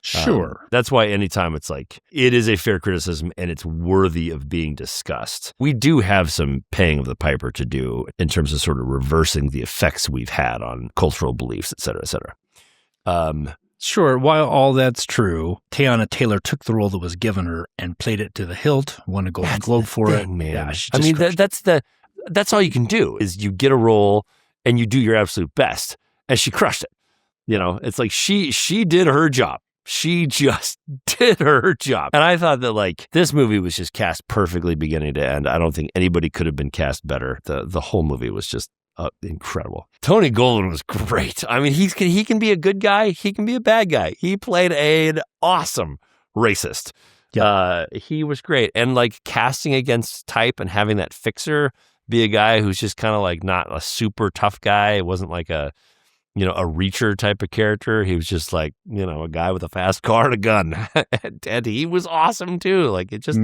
Sure. That's why anytime it's it is a fair criticism and it's worthy of being discussed. We do have some paying of the piper to do in terms of sort of reversing the effects we've had on cultural beliefs, et cetera, et cetera. Sure, while all that's true, Teyana Taylor took the role that was given her and played it to the hilt, won a Golden Globe for it. Man. Yeah, she I just mean, crushed it. that's all you can do is you get a role and you do your absolute best. And she crushed it. You know, it's like she did her job. She just did her job. And I thought that like this movie was just cast perfectly beginning to end. I don't think anybody could have been cast better. The whole movie was just incredible. Tony Goldwyn was great. I mean, he can be a good guy. He can be a bad guy. He played an awesome racist. Yeah. He was great. And like casting against type and having that fixer be a guy who's just kind of like not a super tough guy. It wasn't like a reacher type of character. He was just like, a guy with a fast car and a gun. and he was awesome too. Like it just,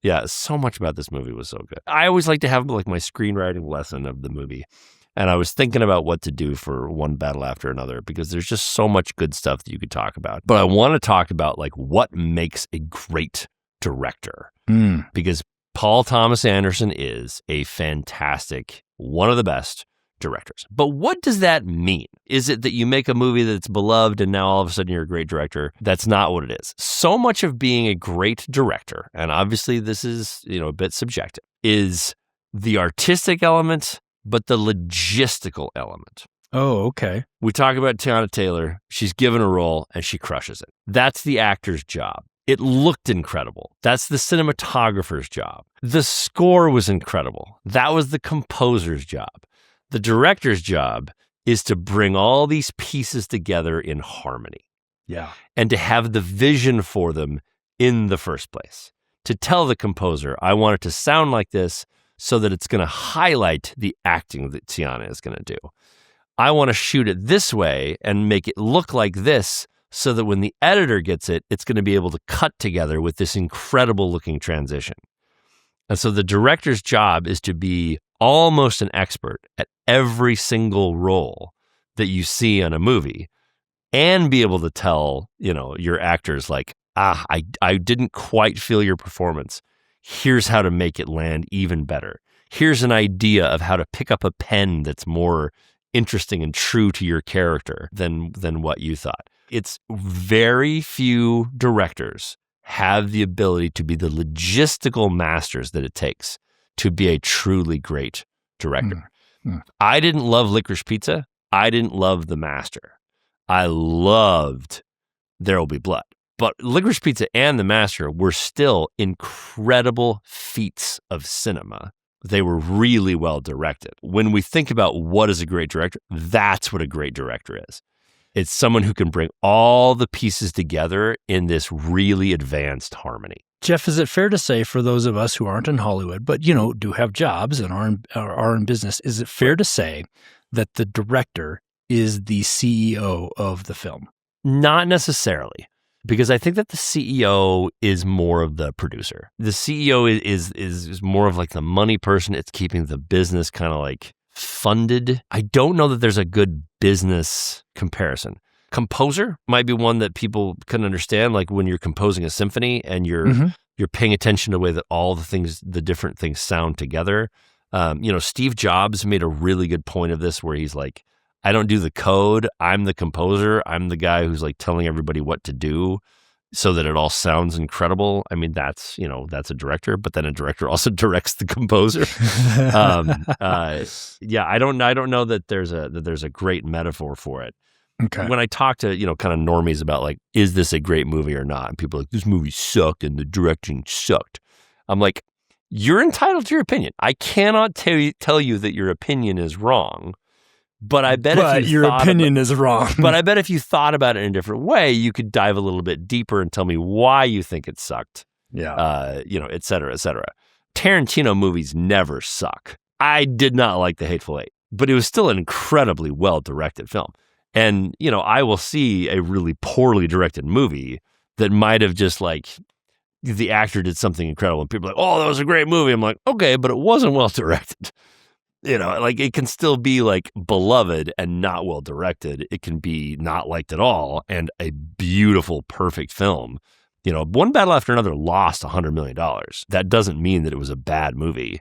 yeah, so much about this movie was so good. I always like to have like my screenwriting lesson of the movie. And I was thinking about what to do for One Battle After Another because there's just so much good stuff that you could talk about. But I want to talk about like what makes a great director. Because Paul Thomas Anderson is a fantastic, one of the best directors. But what does that mean? Is it that you make a movie that's beloved and now all of a sudden you're a great director? That's not what it is. So much of being a great director, and obviously this is, a bit subjective, is the artistic element, but the logistical element. Oh, okay. We talk about Teyana Taylor. She's given a role and she crushes it. That's the actor's job. It looked incredible. That's the cinematographer's job. The score was incredible. That was the composer's job. The director's job is to bring all these pieces together in harmony. Yeah. And to have the vision for them in the first place. To tell the composer, I want it to sound like this so that it's going to highlight the acting that Teyana is going to do. I want to shoot it this way and make it look like this so that when the editor gets it, it's going to be able to cut together with this incredible looking transition. And so the director's job is to be almost an expert at every single role that you see in a movie and be able to tell, your actors like, I didn't quite feel your performance. Here's how to make it land even better. Here's an idea of how to pick up a pen that's more interesting and true to your character than what you thought. It's very few directors have the ability to be the logistical masters that it takes to be a truly great director. I didn't love Licorice Pizza. I didn't love The Master. I loved There Will Be Blood. But Licorice Pizza and The Master were still incredible feats of cinema. They were really well directed. When we think about what is a great director, that's what a great director is. It's someone who can bring all the pieces together in this really advanced harmony. Jeff, is it fair to say for those of us who aren't in Hollywood, but, do have jobs and are in business, is it fair to say that the director is the CEO of the film? Not necessarily, because I think that the CEO is more of the producer. The CEO is more of like the money person. It's keeping the business kind of like funded. I don't know that there's a good business comparison. Composer might be one that people can understand, like when you're composing a symphony and you're paying attention to the way that all the different things sound together. Steve Jobs made a really good point of this where he's like, I don't do the code. I'm the composer. I'm the guy who's like telling everybody what to do so that it all sounds incredible. I mean, that's a director, but then a director also directs the composer. I don't know that there's a great metaphor for it. Okay. When I talk to, kind of normies about like, is this a great movie or not? And people are like, this movie sucked and the directing sucked. I'm like, you're entitled to your opinion. I cannot tell you that your opinion is wrong. But I bet your opinion is wrong. But I bet if you thought about it in a different way, you could dive a little bit deeper and tell me why you think it sucked. Yeah. Et cetera, et cetera. Tarantino movies never suck. I did not like The Hateful Eight, but it was still an incredibly well-directed film. And, I will see a really poorly directed movie that might have just like, the actor did something incredible and people are like, oh, that was a great movie. I'm like, okay, but it wasn't well-directed. Like it can still be like beloved and not well directed. It can be not liked at all and a beautiful, perfect film. One Battle After Another lost $100 million. That doesn't mean that it was a bad movie.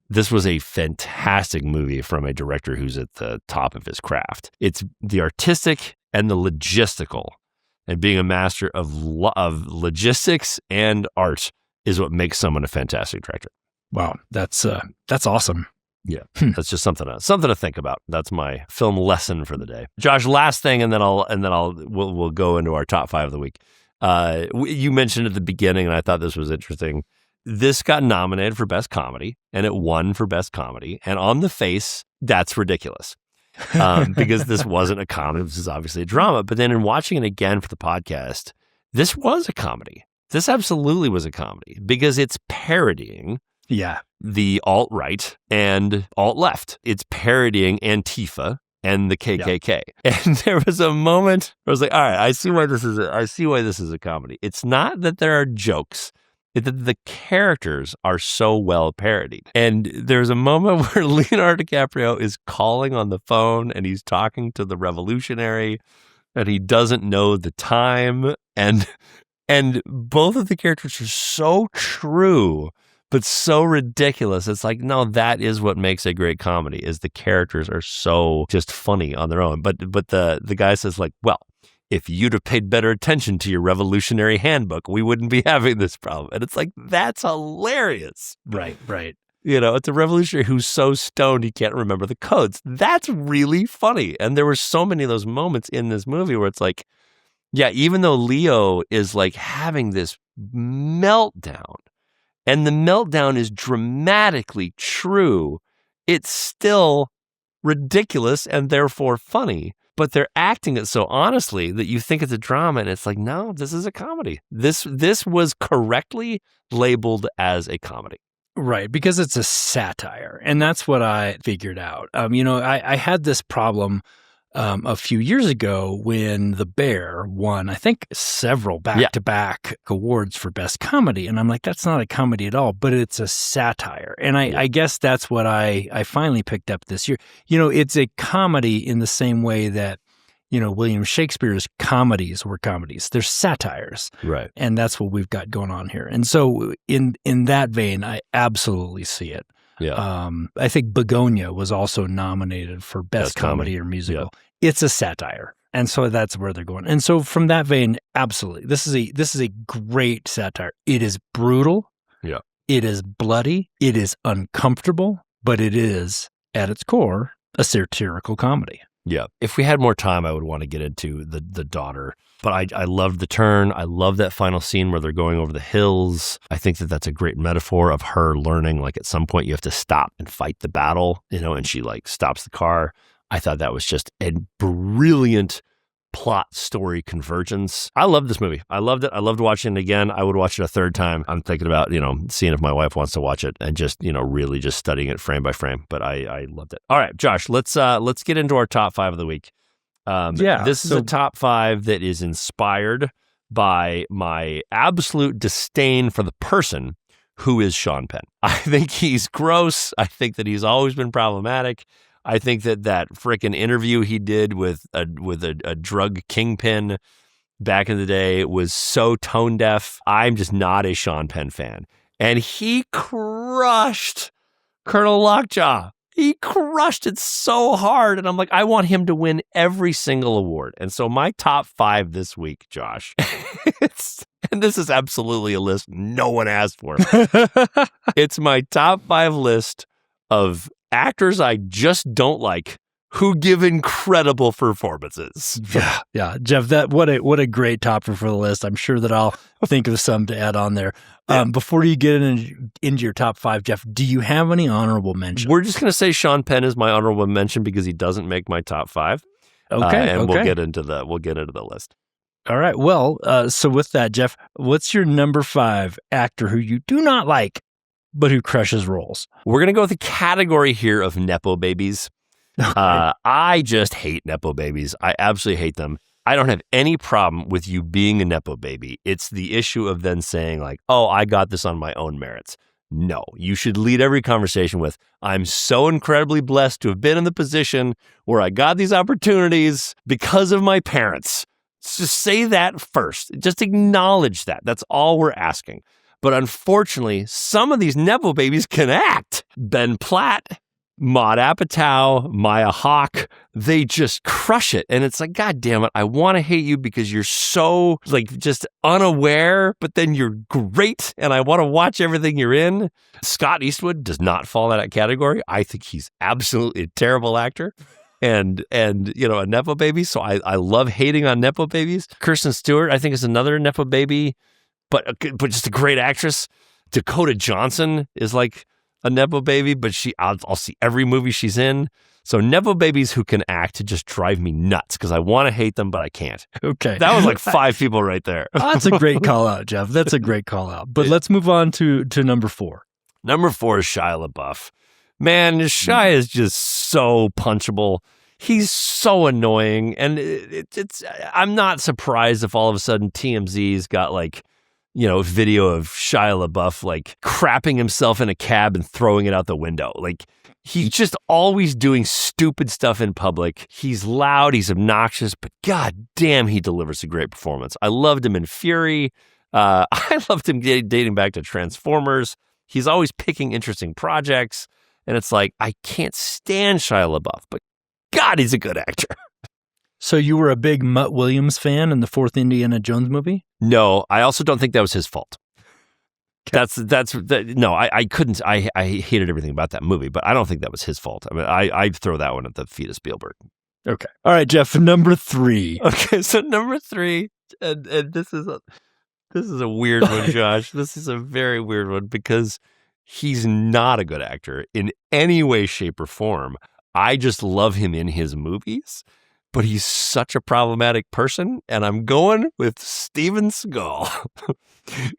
This was a fantastic movie from a director who's at the top of his craft. It's the artistic and the logistical and being a master of logistics and art is what makes someone a fantastic director. Wow, that's awesome. Yeah, that's just something to think about. That's my film lesson for the day. Josh, last thing, and then we'll go into our top 5 of the week. You mentioned at the beginning, and I thought this was interesting. This got nominated for Best Comedy, and it won for Best Comedy. And on the face, that's ridiculous, because this wasn't a comedy. This is obviously a drama. But then in watching it again for the podcast, this was a comedy. This absolutely was a comedy because it's parodying the alt-right and alt-left. It's parodying Antifa and the KKK. Yeah. And there was a moment where I was like, all right, I see why this is a comedy. It's not that there are jokes. It's that the characters are so well parodied. And there's a moment where Leonardo DiCaprio is calling on the phone and he's talking to the revolutionary and he doesn't know the time. And both of the characters are so true, but so ridiculous. It's like, no, that is what makes a great comedy, is the characters are so just funny on their own. But the guy says, like, well, if you'd have paid better attention to your revolutionary handbook, we wouldn't be having this problem. And it's like, that's hilarious. Right. It's a revolutionary who's so stoned he can't remember the codes. That's really funny. And there were so many of those moments in this movie where it's like, yeah, even though Leo is like having this meltdown, and the meltdown is dramatically true, it's still ridiculous and therefore funny. But they're acting it so honestly that you think it's a drama, and it's like, no, this is a comedy. This was correctly labeled as a comedy. Right, because it's a satire, and that's what I figured out. I had this problem a few years ago when The Bear won, I think, several back-to-back awards for Best Comedy. And I'm like, that's not a comedy at all, but it's a satire. And I guess that's what I finally picked up this year. It's a comedy in the same way that, William Shakespeare's comedies were comedies. They're satires. Right. And that's what we've got going on here. And so in that vein, I absolutely see it. Yeah. I think Begonia was also nominated for Best Comedy or Musical. Yeah. It's a satire. And so that's where they're going. And so from that vein, absolutely. This is a great satire. It is brutal. Yeah. It is bloody. It is uncomfortable, but it is at its core a satirical comedy. Yeah. If we had more time, I would want to get into the daughter. But I loved the turn. I love that final scene where they're going over the hills. I think that that's a great metaphor of her learning, like at some point you have to stop and fight the battle, and she like stops the car. I thought that was just a brilliant plot story convergence. I loved this movie. I loved it. I loved watching it again. I would watch it a third time. I'm thinking about, seeing if my wife wants to watch it and just, really just studying it frame by frame. But I loved it. All right, Josh, let's get into our top 5 of the week. This is a top 5 that is inspired by my absolute disdain for the person who is Sean Penn. I think he's gross. I think that he's always been problematic. I think that frickin' interview he did with a drug kingpin back in the day was so tone deaf. I'm just not a Sean Penn fan. And he crushed Colonel Lockjaw. He crushed it so hard. And I'm like, I want him to win every single award. And so my top 5 this week, Josh, and this is absolutely a list no one asked for. It's my top 5 list of actors I just don't like who give incredible performances. Yeah, Jeff, what a great topper for the list. I'm sure that I'll think of some to add on there. Before you get into your top 5, Jeff, do you have any honorable mentions? We're just going to say Sean Penn is my honorable mention because he doesn't make my top 5. Okay, we'll get into the list. All right. Well, so with that, Jeff, what's your number 5 actor who you do not like, but who crushes roles? We're going to go with the category here of Nepo babies. Okay. I just hate Nepo babies. I absolutely hate them. I don't have any problem with you being a Nepo baby. It's the issue of then saying like, oh, I got this on my own merits. No, you should lead every conversation with, I'm so incredibly blessed to have been in the position where I got these opportunities because of my parents. Just say that first. Just acknowledge that. That's all we're asking. But unfortunately, some of these Nepo babies can act. Ben Platt, Maude Apatow, Maya Hawke, they just crush it. And it's like, God damn it, I want to hate you because you're so like just unaware, but then you're great. And I want to watch everything you're in. Scott Eastwood does not fall in that category. I think he's absolutely a terrible actor. And you know, a Nepo baby. So I love hating on Nepo babies. Kirsten Stewart, I think, is another Nepo baby, but just a great actress. Dakota Johnson is like a Nepo baby, but I'll see every movie she's in. So Nepo babies who can act just drive me nuts because I want to hate them, but I can't. Okay. That was like 5 people right there. That's a great call out, Jeff. That's a great call out. But let's move on to number 4. Number 4 is Shia LaBeouf. Man, Shia is just so punchable. He's so annoying. And I'm not surprised if all of a sudden TMZ's got like, you know, video of Shia LaBeouf like crapping himself in a cab and throwing it out the window. Like he's just always doing stupid stuff in public. He's loud, he's obnoxious, but god damn, he delivers a great performance. I loved him in Fury. I loved him dating back to Transformers. He's always picking interesting projects. And it's like, I can't stand Shia LaBeouf, but God, he's a good actor. So you were a big Mutt Williams fan in the 4th Indiana Jones movie? No, I also don't think that was his fault. No, I couldn't. I hated everything about that movie, but I don't think that was his fault. I mean, I'd throw that one at the feet of Spielberg. Okay. All right, Jeff, number 3. Okay, so number 3, and this is a weird one, Josh. This is a very weird one because he's not a good actor in any way, shape, or form. I just love him in his movies, but he's such a problematic person, and I'm going with Steven Seagal.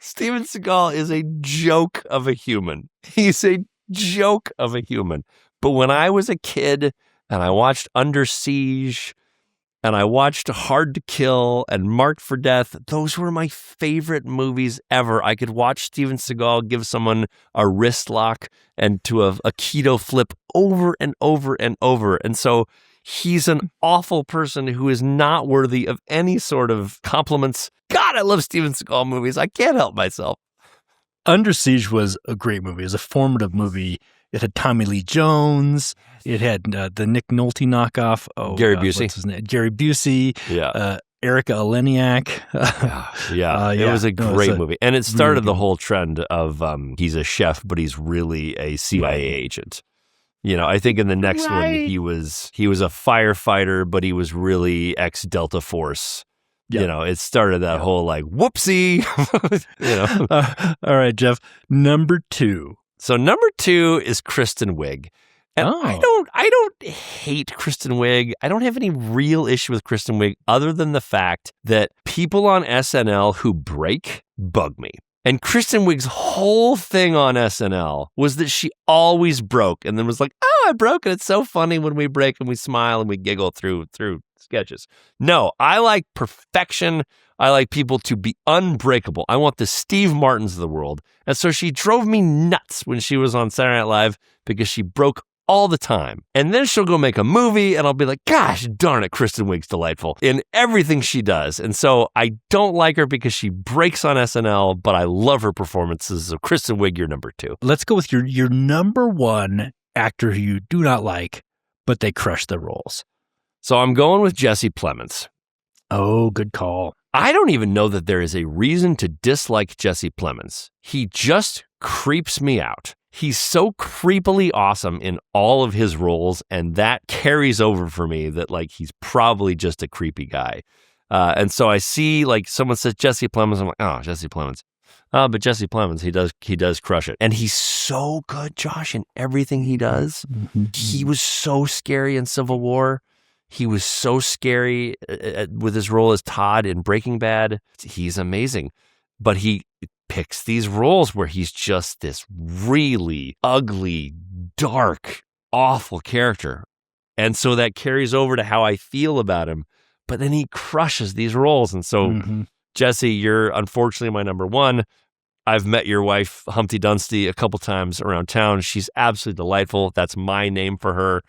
Steven Seagal is a joke of a human. He's a joke of a human. But when I was a kid and I watched Under Siege and I watched Hard to Kill and Marked for Death, those were my favorite movies ever. I could watch Steven Seagal give someone a wrist lock and to a keto flip over and over and over. And so he's an awful person who is not worthy of any sort of compliments. God, I love Steven Seagal movies. I can't help myself. Under Siege was a great movie. It was a formative movie. It had Tommy Lee Jones. It had the Nick Nolte knockoff. Gary Busey. What's his name? Gary Busey. Yeah. Erica Eleniak. It was a great movie. And it started the whole trend of he's a chef, but he's really a CIA agent. You know, I think in the next one he was a firefighter, but he was really ex-Delta Force. Yep. You know, it started that whole like, whoopsie. You know. All right, Jeff. Number 2. So number 2 is Kristen Wiig. And I don't hate Kristen Wiig. I don't have any real issue with Kristen Wiig other than the fact that people on SNL who break bug me. And Kristen Wiig's whole thing on SNL was that she always broke and then was like, oh, I broke and it's so funny when we break and we smile and we giggle through sketches. No, I like perfection. I like people to be unbreakable. I want the Steve Martins of the world. And so she drove me nuts when she was on Saturday Night Live because she broke all the time. And then she'll go make a movie and I'll be like, gosh darn it, Kristen Wiig's delightful in everything she does. And so I don't like her because she breaks on SNL, but I love her performances. So Kristen Wiig, you're number 2. Let's go with your number 1 actor who you do not like, but they crush the roles. So I'm going with Jesse Plemons. Oh, good call. I don't even know that there is a reason to dislike Jesse Plemons. He just creeps me out. He's so creepily awesome in all of his roles, and that carries over for me that like he's probably just a creepy guy. And so I see like someone says Jesse Plemons, I'm like, oh, Jesse Plemons. But Jesse Plemons, he does crush it. And he's so good, Josh, in everything he does. Mm-hmm. He was so scary in Civil War. He was so scary with his role as Todd in Breaking Bad. He's amazing. But he picks these roles where he's just this really ugly, dark, awful character. And so that carries over to how I feel about him. But then he crushes these roles. And so, Jesse, you're unfortunately my number 1. I've met your wife, Humpty Dunsty, a couple times around town. She's absolutely delightful. That's my name for her.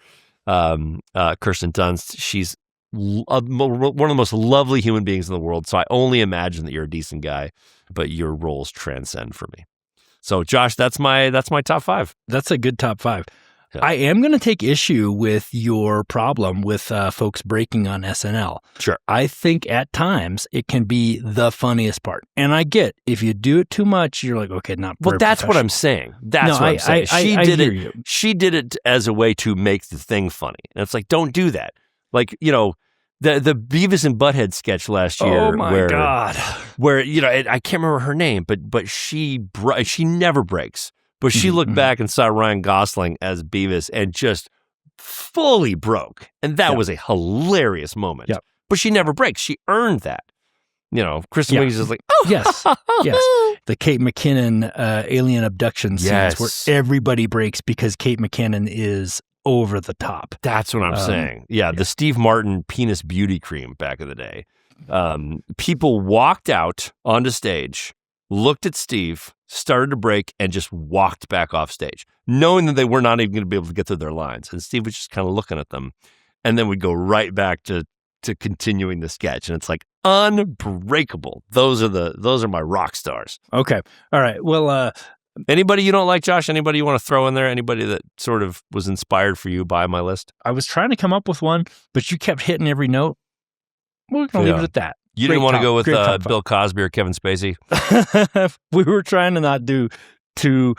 Kirsten Dunst. She's one of the most lovely human beings in the world. So I only imagine that you're a decent guy, but your roles transcend for me. So Josh, that's my top 5. That's a good top 5. I am going to take issue with your problem with folks breaking on SNL. Sure. I think at times it can be the funniest part. And I get, if you do it too much, you're like, okay, not very Well, that's what I'm saying. That's what I'm saying. She did it as a way to make the thing funny. And it's like, don't do that. Like, the Beavis and Butthead sketch last year. Oh my God. Where, I can't remember her name, but she never breaks. But she looked back and saw Ryan Gosling as Beavis and just fully broke. And that was a hilarious moment. Yep. But she never breaks. She earned that. Kristen Wiig is just like, oh. Yes. The Kate McKinnon alien abduction scenes where everybody breaks because Kate McKinnon is over the top. That's what I'm saying. Yeah, the Steve Martin penis beauty cream back in the day. People walked out onto stage, looked at Steve, started to break, and just walked back off stage, knowing that they were not even going to be able to get through their lines. And Steve was just kind of looking at them, and then we'd go right back to continuing the sketch. And it's like unbreakable. Those are my rock stars. Okay. All right. Well, anybody you don't like, Josh? Anybody you want to throw in there? Anybody that sort of was inspired for you by my list? I was trying to come up with one, but you kept hitting every note. We're going to leave it at that. You didn't want to go with Bill Cosby or Kevin Spacey? We were trying to not do too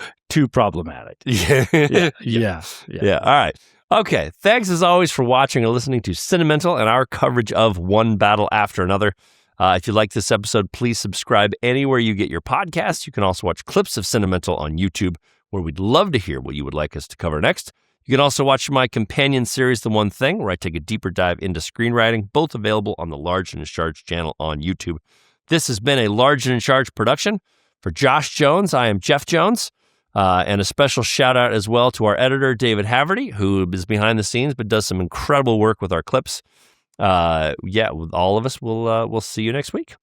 problematic. Yeah. All right. Okay. Thanks as always for watching and listening to Cinemental and our coverage of one battle after another. If you like this episode, please subscribe anywhere you get your podcasts. You can also watch clips of Cinemental on YouTube, where we'd love to hear what you would like us to cover next. You can also watch my companion series, The One Thing, where I take a deeper dive into screenwriting, both available on the Large and in Charge channel on YouTube. This has been a Large and in Charge production. For Josh Jones, I am Jeff Jones. And a special shout out as well to our editor, David Haverty, who is behind the scenes but does some incredible work with our clips. With all of us, we'll see you next week.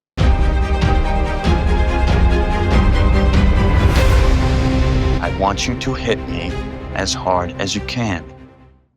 I want you to hit me as hard as you can.